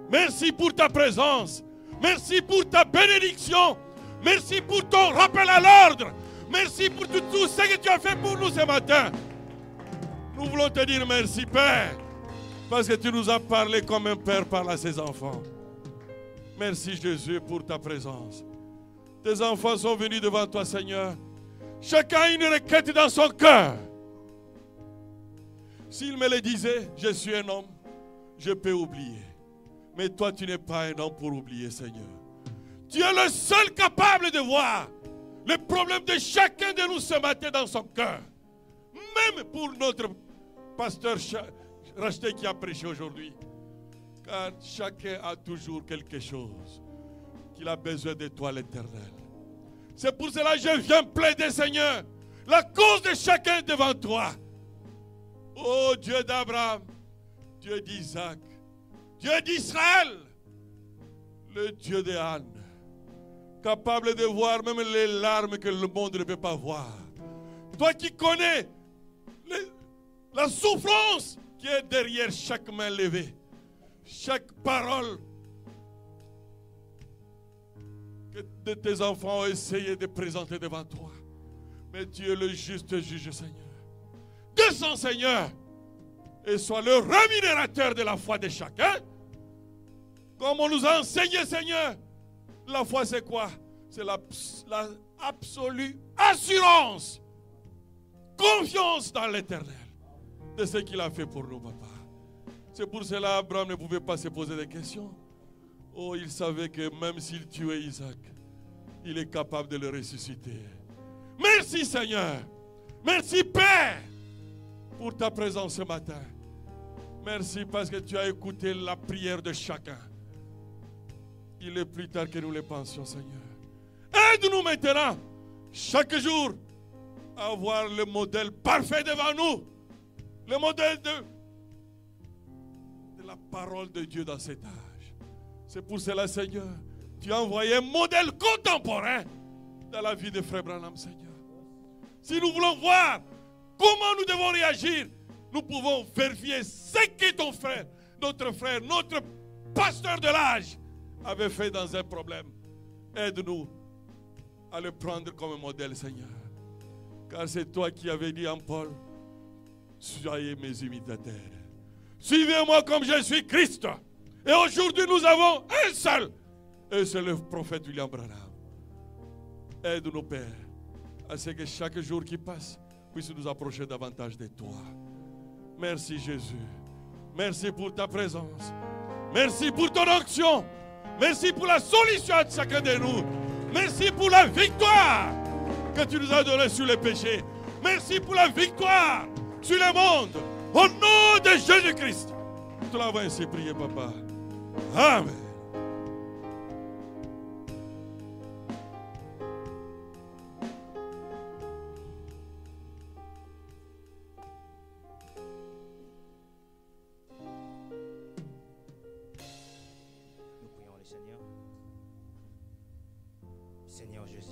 Merci pour ta présence. Merci pour ta bénédiction. Merci pour ton rappel à l'ordre. Merci pour tout ce que tu as fait pour nous ce matin. Nous voulons te dire merci, Père, parce que tu nous as parlé comme un père parle à ses enfants. Merci, Jésus, pour ta présence. Tes enfants sont venus devant toi, Seigneur. Chacun a une requête dans son cœur. S'il me le disait, je suis un homme, je peux oublier. Mais toi, tu n'es pas un homme pour oublier, Seigneur. Tu es le seul capable de voir le problème de chacun de nous ce matin dans son cœur. Même pour notre pasteur Racheté qui a prêché aujourd'hui. Car chacun a toujours quelque chose qu'il a besoin de toi, l'Éternel. C'est pour cela que je viens plaider, Seigneur, la cause de chacun devant toi. Oh Dieu d'Abraham, Dieu d'Isaac, Dieu d'Israël, le Dieu de Anne, capable de voir même les larmes que le monde ne peut pas voir. Toi qui connais la souffrance qui est derrière chaque main levée, chaque parole que tes enfants ont essayé de présenter devant toi. Mais tu es le juste juge, Seigneur. Descends, Seigneur, et sois le rémunérateur de la foi de chacun. Comme on nous a enseigné, Seigneur, la foi c'est quoi? C'est la absolue assurance, confiance dans l'Éternel de ce qu'il a fait pour nous, papa. C'est pour cela qu'Abraham ne pouvait pas se poser des questions. Oh, il savait que même s'il tuait Isaac, il est capable de le ressusciter. Merci, Seigneur. Merci, Père, pour ta présence ce matin. Merci parce que tu as écouté la prière de chacun. Il est plus tard que nous le pensions, Seigneur. Aide-nous maintenant, chaque jour, à avoir le modèle parfait devant nous. Le modèle de la parole de Dieu dans cet âge. C'est pour cela, Seigneur, tu as envoyé un modèle contemporain dans la vie de Frère Branham, Seigneur. Si nous voulons voir comment nous devons réagir, nous pouvons vérifier ce que ton frère, notre pasteur de l'âge, avait fait dans un problème. Aide-nous à le prendre comme modèle, Seigneur. Car c'est toi qui avais dit en Paul, soyez mes imitateurs. Suivez-moi comme je suis Christ. Et aujourd'hui, nous avons un seul. Et c'est le prophète William Branham. Aide-nous, Père, à ce que chaque jour qui passe puisse nous approcher davantage de toi. Merci, Jésus. Merci pour ta présence. Merci pour ton onction. Merci pour la solution de chacun de nous. Merci pour la victoire que tu nous as donnée sur les péchés. Merci pour la victoire sur le monde. Au nom de Jésus-Christ. Nous te l'avons ainsi prié, papa. Amen. Seigneur Jésus,